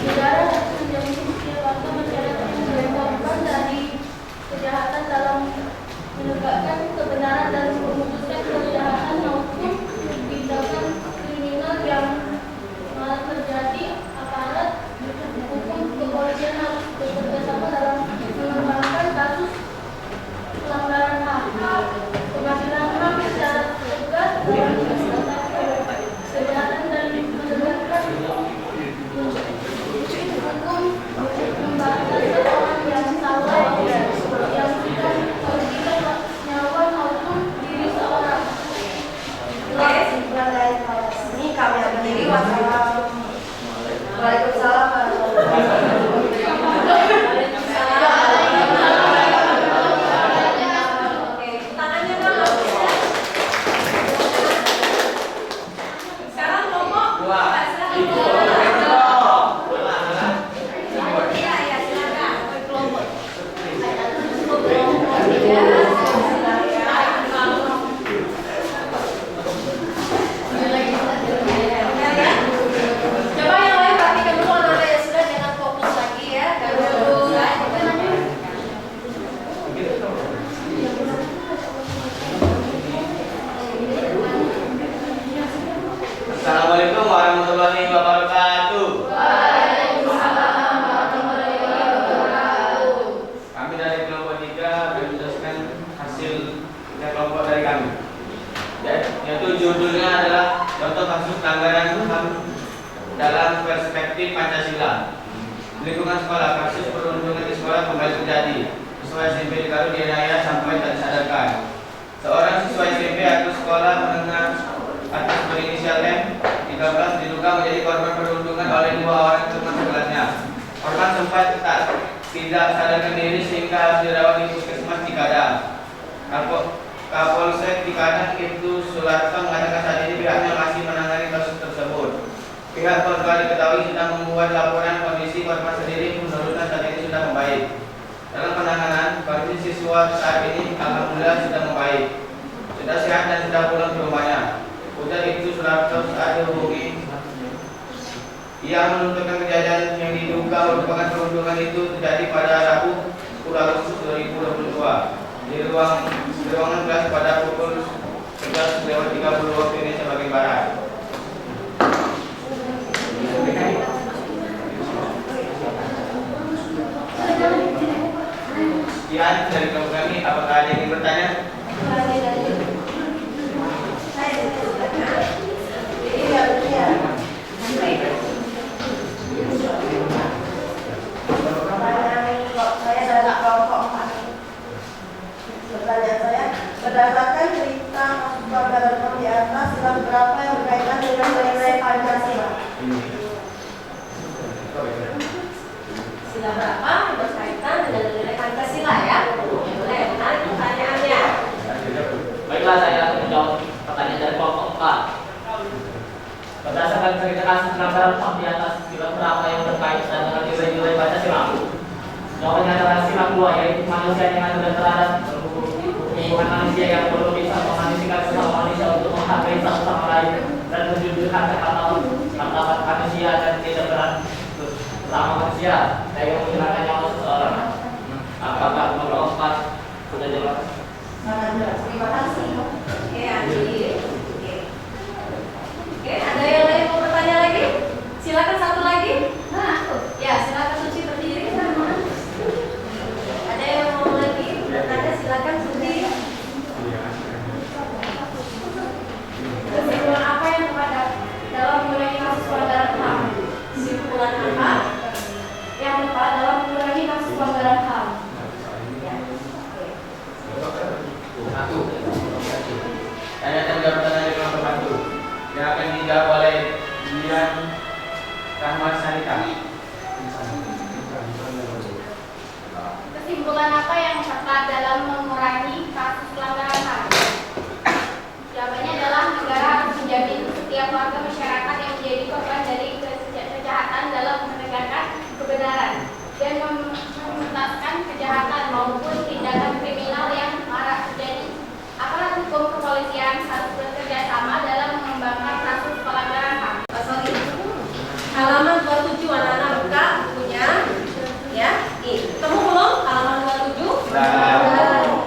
Negara harus menjamin setiap warga masyarakat sebagai korban dari kejahatan dalam menegakkan kebenaran dan memutuskan kejahatan maupun tindakan kriminal yang terjadi. Aparat hukum kepolisian harus bekerjasama dalam mengembangkan kasus pelanggaran HAM. Pengadilan HAM secara tegas dalam kejahatan dan
Waalaikumsalam warahmatullahi wabarakatuh.
Oke, tangannya dong. Sekarang kelompok
Dua.
Iya, ya silakan. Kelompok. Coba yang lain perhatikan dulu anak-anak yang sudah, jangan fokus lagi ya.
Assalamualaikum warahmatullahi wabarakatuh. Kami dari kelompok 3 menjelaskan hasil kelompok dari kami. Yaitu judulnya adalah contoh kasus pelanggaran HAM dalam perspektif Pancasila. Lingkungan sekolah, kasus perundungan di sekolah kembali terjadi. Siswa SMP di Garut dianiaya sampai tak disadarkan. Seorang siswa SMP atau sekolah menengah atas berinisial M 13 diduga menjadi korban perundungan oleh 2 orang teman sekelasnya. Korban sempat tidak sadarkan diri sehingga harus dirawat di puskesmas Cikadang. Kapolsek Cikadang itu Sularto mengatakan saat ini pihaknya masih menangani kasus tersebut. Pihak korban diketahui sudah membuat laporan kondisi korban sendiri menurutnya saat ini sudah membaik. Dalam penanganan, kondisi siswa saat ini alhamdulillah sudah membaik, sudah sehat dan sudah pulang ke rumahnya. Ujar itu Sularto saat dihubungi. Ia menuturkan kejadian yang diduga merupakan perundungan itu terjadi pada Rabu 10 Agustus 2022 di ruangan kelas pada pukul 11.30 waktu Indonesia bagian Barat. Sekian dari kelompok kami. Apakah ada yang ingin bertanya?
Saya dari kelompok 4. Pertanyaan saya, berdasarkan cerita kasus pelanggaran HAM di atas, sila berapa yang berkaitan dengan nilai Pancasila?
Sila berapa yang berkaitan dengan nilai Pancasila ya? Boleh, menarik pertanyaannya.
Baiklah, saya akan menjawab pertanyaan dari kelompok 4. Berdasarkan cerita kasus pelanggaran HAM di atas, sila berapa yang berkaitan dengan nilai-nilai Pancasila? Jawabannya adalah sila 2, yaitu manusia yang adil dan terhadap hubungan manusia yang perlu bisa memanusiakan sesama manusia untuk menghargai satu sama lain dan menjunjung martabat manusia dan tidak berat sama manusia dan yang menghilangkan nyawa seseorang. Apakah kelompok 4 sudah jelas?
Sangat jelas. Terima kasih.
Oke, Andi. Oke, ada yang lain mau bertanya lagi? Silakan satu lagi. Nah, ya silakan Suci berdiri. Ada yang mau lagi bertanya? Silakan Suci. Kesimpulan apa yang terhadap dalam mengurangi kasus pelanggaran HAM? Kesimpulan apa yang tepat dalam mengurangi kasus pelanggaran HAM?
Saya akan menjawab pertanyaan dari kelompok 1 yang akan dijawab oleh Dian Rahmat Sarika.
Kesimpulan apa yang tepat dalam mengurangi kasus pelanggaran HAM? Jawabannya adalah negara harus menjamin setiap warga masyarakat yang menjadi korban dari kejahatan dalam menegakkan kebenaran dan menuntaskan kejahatan maupun tindakan kriminal yang marak terjadi. Aparat hukum kepolisian harus bekerja sama dalam mengembangkan kasus pelanggaran HAM.
Sorry. Halaman 27 anak-anak buka bukunya. Ya, nih. Ketemu belum halaman 27?
Nah.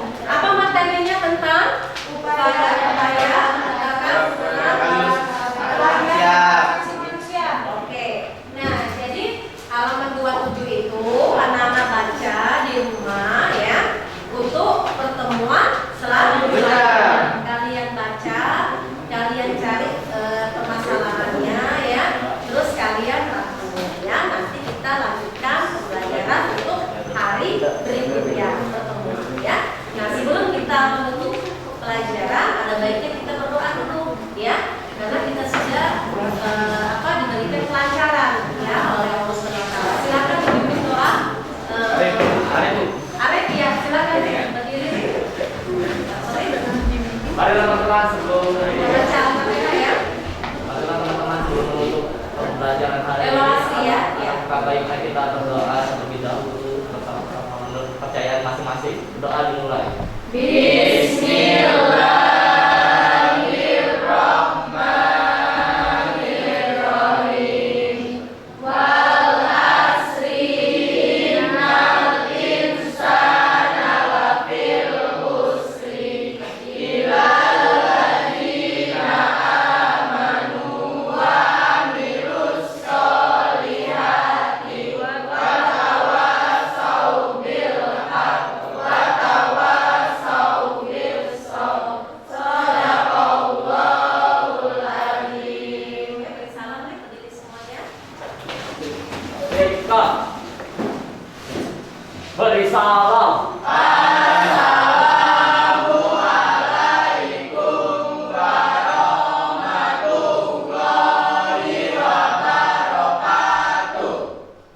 Waalaikumsalam.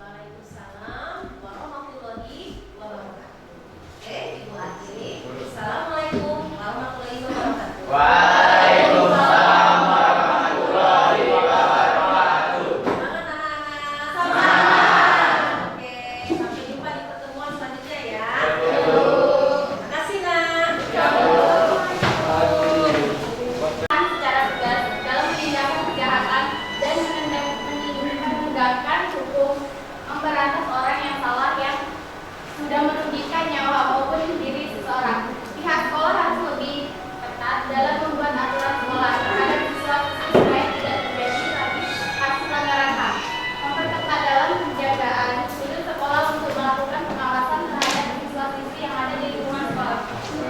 Waalaikumsalam warahmatullahi wabarakatuh. Oke, Ibu akhiri. Assalamualaikum warahmatullahi wabarakatuh.
Waalaikumsalam warahmatullahi wabarakatuh.
Semangat anak-anak. Semangat. Oke, sampai jumpa di pertemuan selanjutnya ya. Terima kasih nak.
Secara tegas dalam menindak kejahatan dan menegakkan hukum, memberantas orang yang salah yang sudah merugikan nyawa maupun diri seseorang. Pihak sekolah harus lebih ketat dalam membuat aturan sekolah terhadap siswa supaya tidak terjadi lagi aksi pelanggaran HAM. Memperketat dalam penjagaan sudut sekolah untuk melakukan pengawasan terhadap siswa-siswi yang ada di lingkungan sekolah.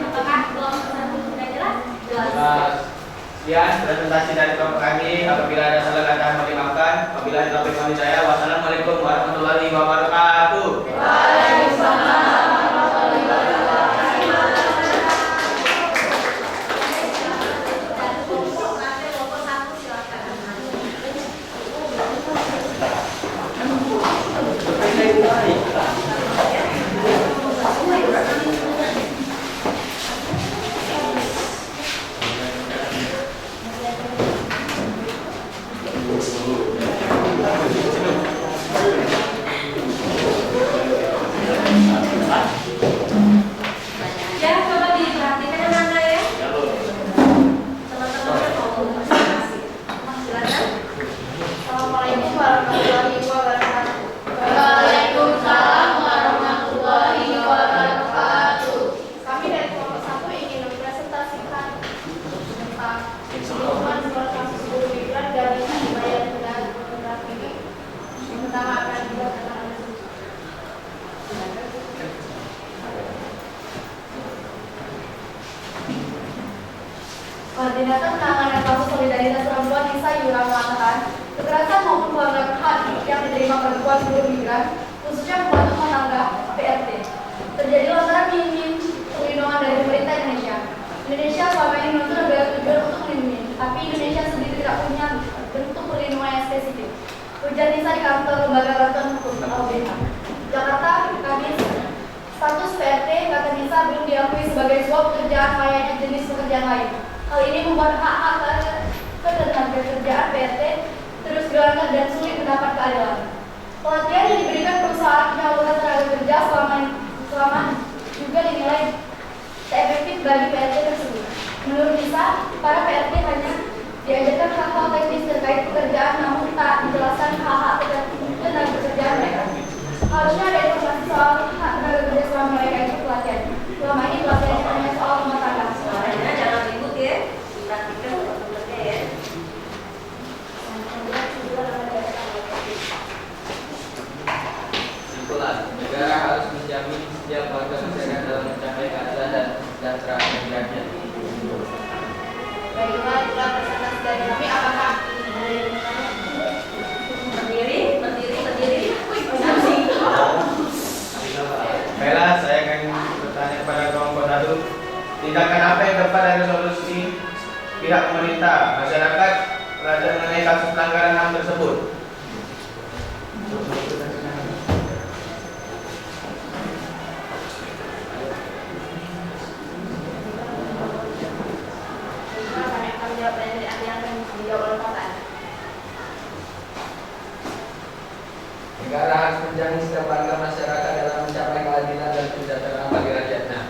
Apakah kelompok tersebut sudah jelas? Jelas.
Sekian presentasi dari kelompok kami. Apabila ada salah kata mohon dimaafkan. Apabila ada topik kami saya. Wassalamualaikum warahmatullahi wabarakatuh.
Dari kelompok nanti kelompok satu silakan. Ya, coba diperhatikan yang mana ya. Teman-teman mau presentasi. Silakan.
Assalamualaikum warahmatullahi wabarakatuh. Waalaikumsalam warahmatullahi wabarakatuh. Kami dari kelompok 1 ingin mempresentasikan tentang lingkungan sekolah kampus guru migran dari wilayah negara ini. Yang pertama akan dibacakan oleh Koordinator Penanganan Kasus Solidaritas Perempuan Nisa Yura mengatakan, kekerasan maupun pelanggaran HAM yang diterima perempuan guru migran, khususnya pembantu rumah tangga (PRT), terjadi lantaran minim perlindungan dari pemerintah Indonesia. Indonesia selama ini menuntut negara tujuan untuk melindungi, tapi Indonesia sendiri tidak punya bentuk perlindungan yang spesifik. Ujar Nisa di kantor Lembaga Bantuan Hukum (LBH) Jakarta, Kamis. Status PRT kata Nisa belum diakui sebagai sebuah pekerjaan layaknya jenis pekerjaan lain. Hal ini membuat hak-hak ketenagakerjaan PRT terus dilanggar dan sulit mendapat keadilan. Pelatihan yang diberikan perusahaan penyaluran tenaga kerja selama juga dinilai tak efektif bagi PRT tersebut. Menurut Nisa, para PRT hanya diajarkan hal-hal teknis terkait pekerjaan namun tak dijelaskan hak-hak tenaga kerjaan mereka. Harusnya ada informasi soal hak tenaga kerja selama mereka ikut pelatihan. Selama ini pelatihannya hanya soal rumah tangga.
Suaranya jangan ribut ya. Perhatikan teman-temannya ya.
Kesimpulan, negara harus menjamin setiap warga masyarakat dalam mencapai keadilan dan kesejahteraan bagi rakyat.
Baiklah, itulah presentasi dari kami. Apakah
Berdiri.
Baiklah, saya akan bertanya kepada kelompok 1. Tindakan apa yang tepat dari solusi pihak pemerintah, masyarakat, pelajar mengenai kasus pelanggaran HAM tersebut?
kami akan menjawab pertanyaan dari Anda yang akan dijawab oleh Pak Tan.
Negara harus menjamin setiap warga masyarakat dalam mencapai keadilan dan kesejahteraan bagi rakyatnya.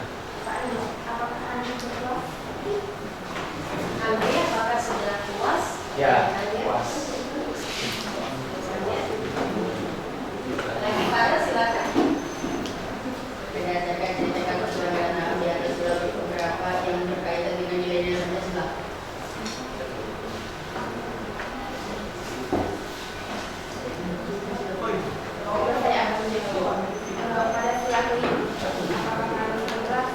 Pak Andi, apakah Anda berpuas?
Andi, apakah sudah puas?
Ya,
Pertanyaannya?
puas.
Lagi pada silakan.
Berdasarkan cerita kasus pelanggaran HAM di atas sudah beberapa yang berkaitan dengan nilai-nilai Pancasila.
Saya akan menjawab. Pada siang ini, apakah Anda berpuas?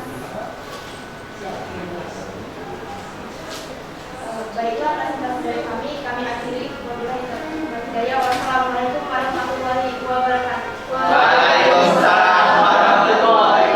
Baiklah, presentasi dari kami akhiri. Wabillahi taufiq wal hidayah. Wassalamualaikum warahmatullahi wabarakatuh.
Waalaikumsalam warahmatullahi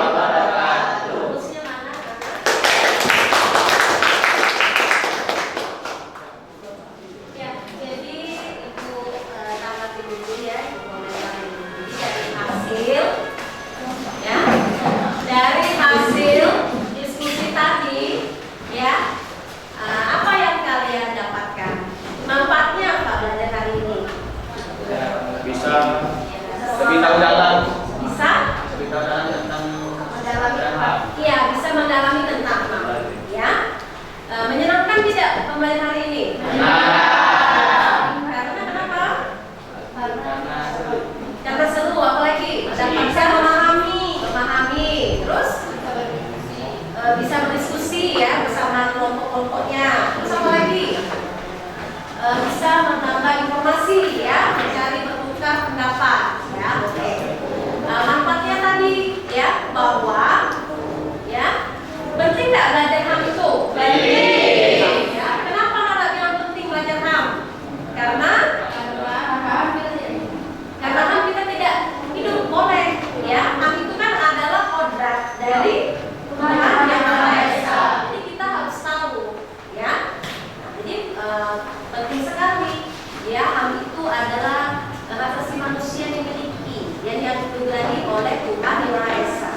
penting sekali. Ya, HAM itu adalah hak asasi manusia yang dimiliki, yang dianugerahi oleh Tuhan Yang Maha Esa.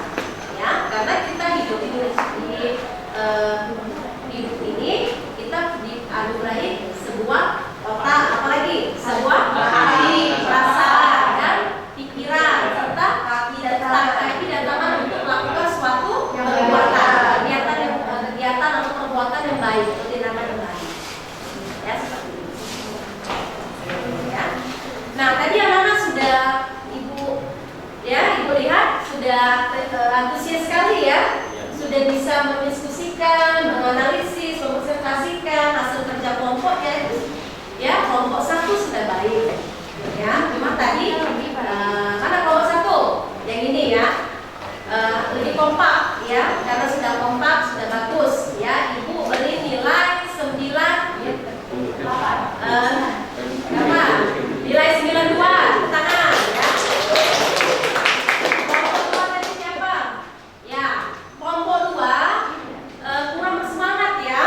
Ya, karena kita hidup ini kita dianugerahi sebuah otak, apalagi sebuah hati, perasaan dan pikiran serta kaki dan tangan untuk melakukan suatu kegiatan atau perbuatan yang baik atau tindakan yang baik. Ya, seperti itu. Ya. Nah, tadi anak-anak sudah ibu lihat sudah antusias sekali ya, sudah bisa mendiskusikan, menganalisis, mempresentasikan hasil kerja kelompoknya itu. Ya, kelompok 1 sudah baik. Ya, cuma tadi mana kelompok 1? Yang ini ya. Lebih kompak ya, karena sudah kompak, sudah bagus ya. Ibu beri nilai 9 nilai 92 tangan ya. Kelompok 2 tadi siapa? Ya, kelompok 2 kurang bersemangat ya.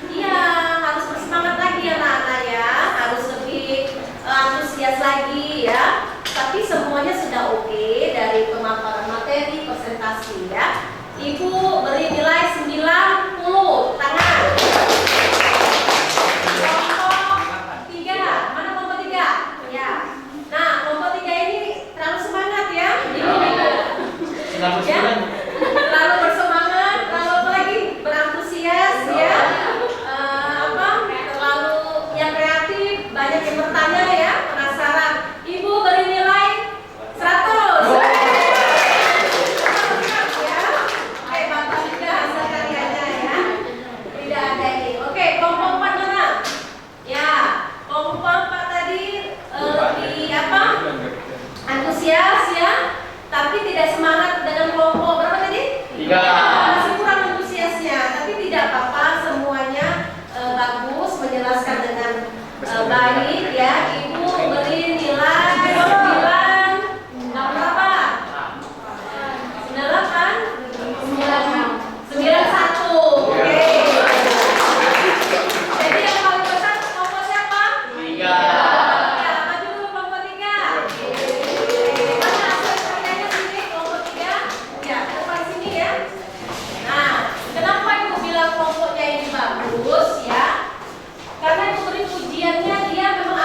Iya, harus bersemangat lagi anak-anak ya, harus lebih antusias lagi ya. Tapi semuanya sudah oke dari pemaparan materi, presentasi ya. Ibu beri nilai 90 tangan. Kelompok 3, mana kelompok 3? Ya. Nah, kelompok 3 ini terlalu semangat ya. Ya. Terlalu bersemangat, terlalu apa lagi? Berantusias ya. Terlalu yang kreatif, banyak yang bertanya ya, penasaran. Ibu beri nilai 100. Ya. Oke, Bapak juga hasil karyanya ya. Tidak ada ini. Oke, kelompok 4 mana? Ya, kelompok 4 tadi lebih antusias ya, tapi tidak semangat dengan kelompok berapa tadi?
3.
Masih kurang antusiasnya, tapi tidak apa-apa, semuanya bagus, menjelaskan dengan baik ya. Ibu beri nilai 9 berapa? 91. Oke. Jadi yang paling besar kelompok siapa?
3.
Ya, maju dulu kelompok 3. Mana hasil karyanya sini kelompok 3? Ya, depan sini ya. Nah, kenapa ibu bilang kelompoknya ini bagus ya? Karena ibu beri pujiannya dia memang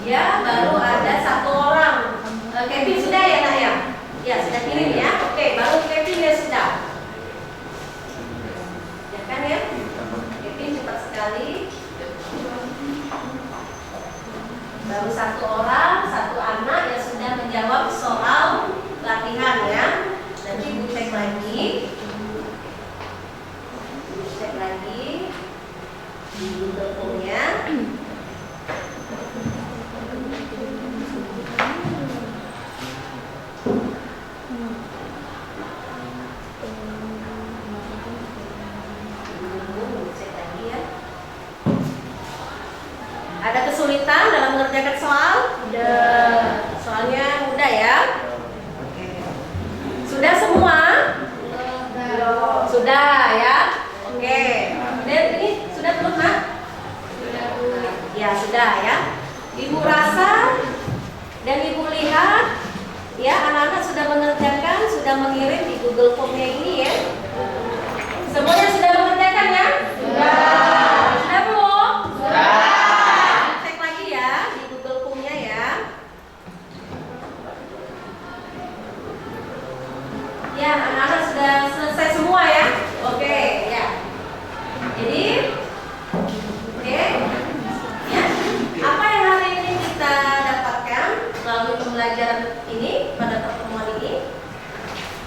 Ya, baru ada 1 orang. Kevin sudah ya nak ya? Ya sudah kirim ya. Oke, baru Kevin ya sudah. Ya kan ya? Kevin cepat sekali. Baru 1 orang, 1 anak yang sudah menjawab soal latihan ya. Nanti ibu cek lagi. Cek lagi di Google Form-nya. Cek lagi ya. Ada kesulitan dalam mengerjakan soal? Soalnya mudah ya. Sudah semua? Sudah ya. Oke. Dan ini sudah belum nak? Ya sudah ya. Ibu rasa dan ibu lihat ya anak-anak sudah mengerjakan, sudah mengirim di Google Form-nya ini ya. Semuanya sudah mengerjakan ya? Sudah. Sudah belum? Sudah. Cek lagi ya di Google Form-nya ya. Ya, anak-anak sudah selesai semua ya. Oke, ya. Jadi, oke. Ya. Apa yang hari ini kita dapatkan melalui pembelajaran ini pada pertemuan ini?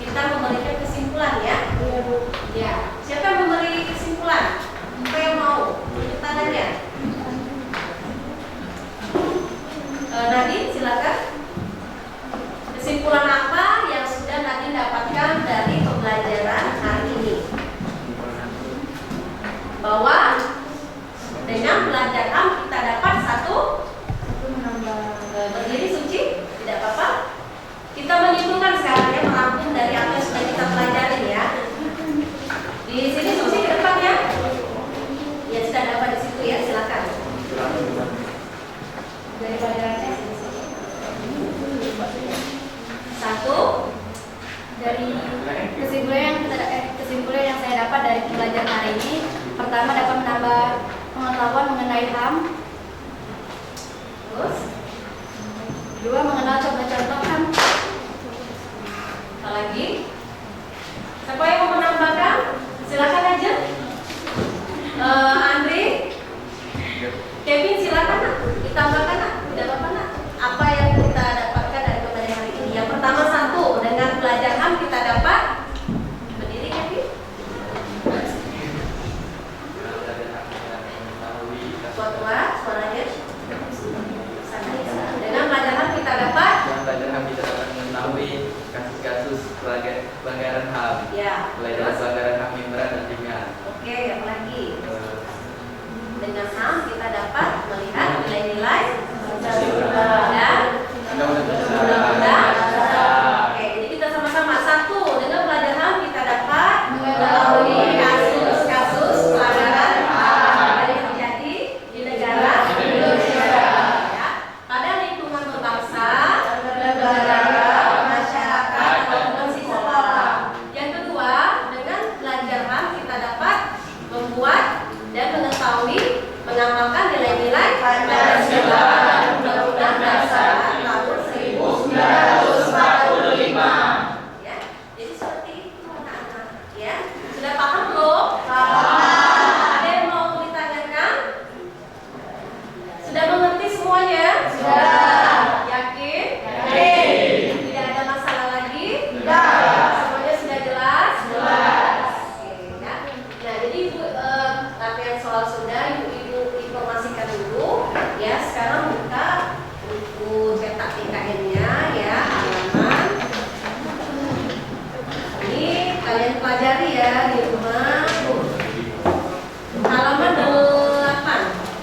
Kita memberikan kesimpulan ya. Ya. Siapa yang memberi kesimpulan? Siapa yang mau? Tunjuk tangannya. Nadine, silakan. Kesimpulan apa yang sudah Nadine dapatkan dari pembelajaran hari ini? Bahwa dengan belajar AM kita dapat berdiri suci, tidak apa-apa. Kita menyimpulkan sekarang ya, merangkum dari apa yang sudah kita pelajari ya. Di sini suci ke depan ya. Ya sudah dapat di situ ya, silakan. Dari pelajarannya satu,
Dari kesimpulan yang saya dapat dari pembelajaran hari ini, pertama dapat menambah pengetahuan mengenai HAM.
terus,
Dua,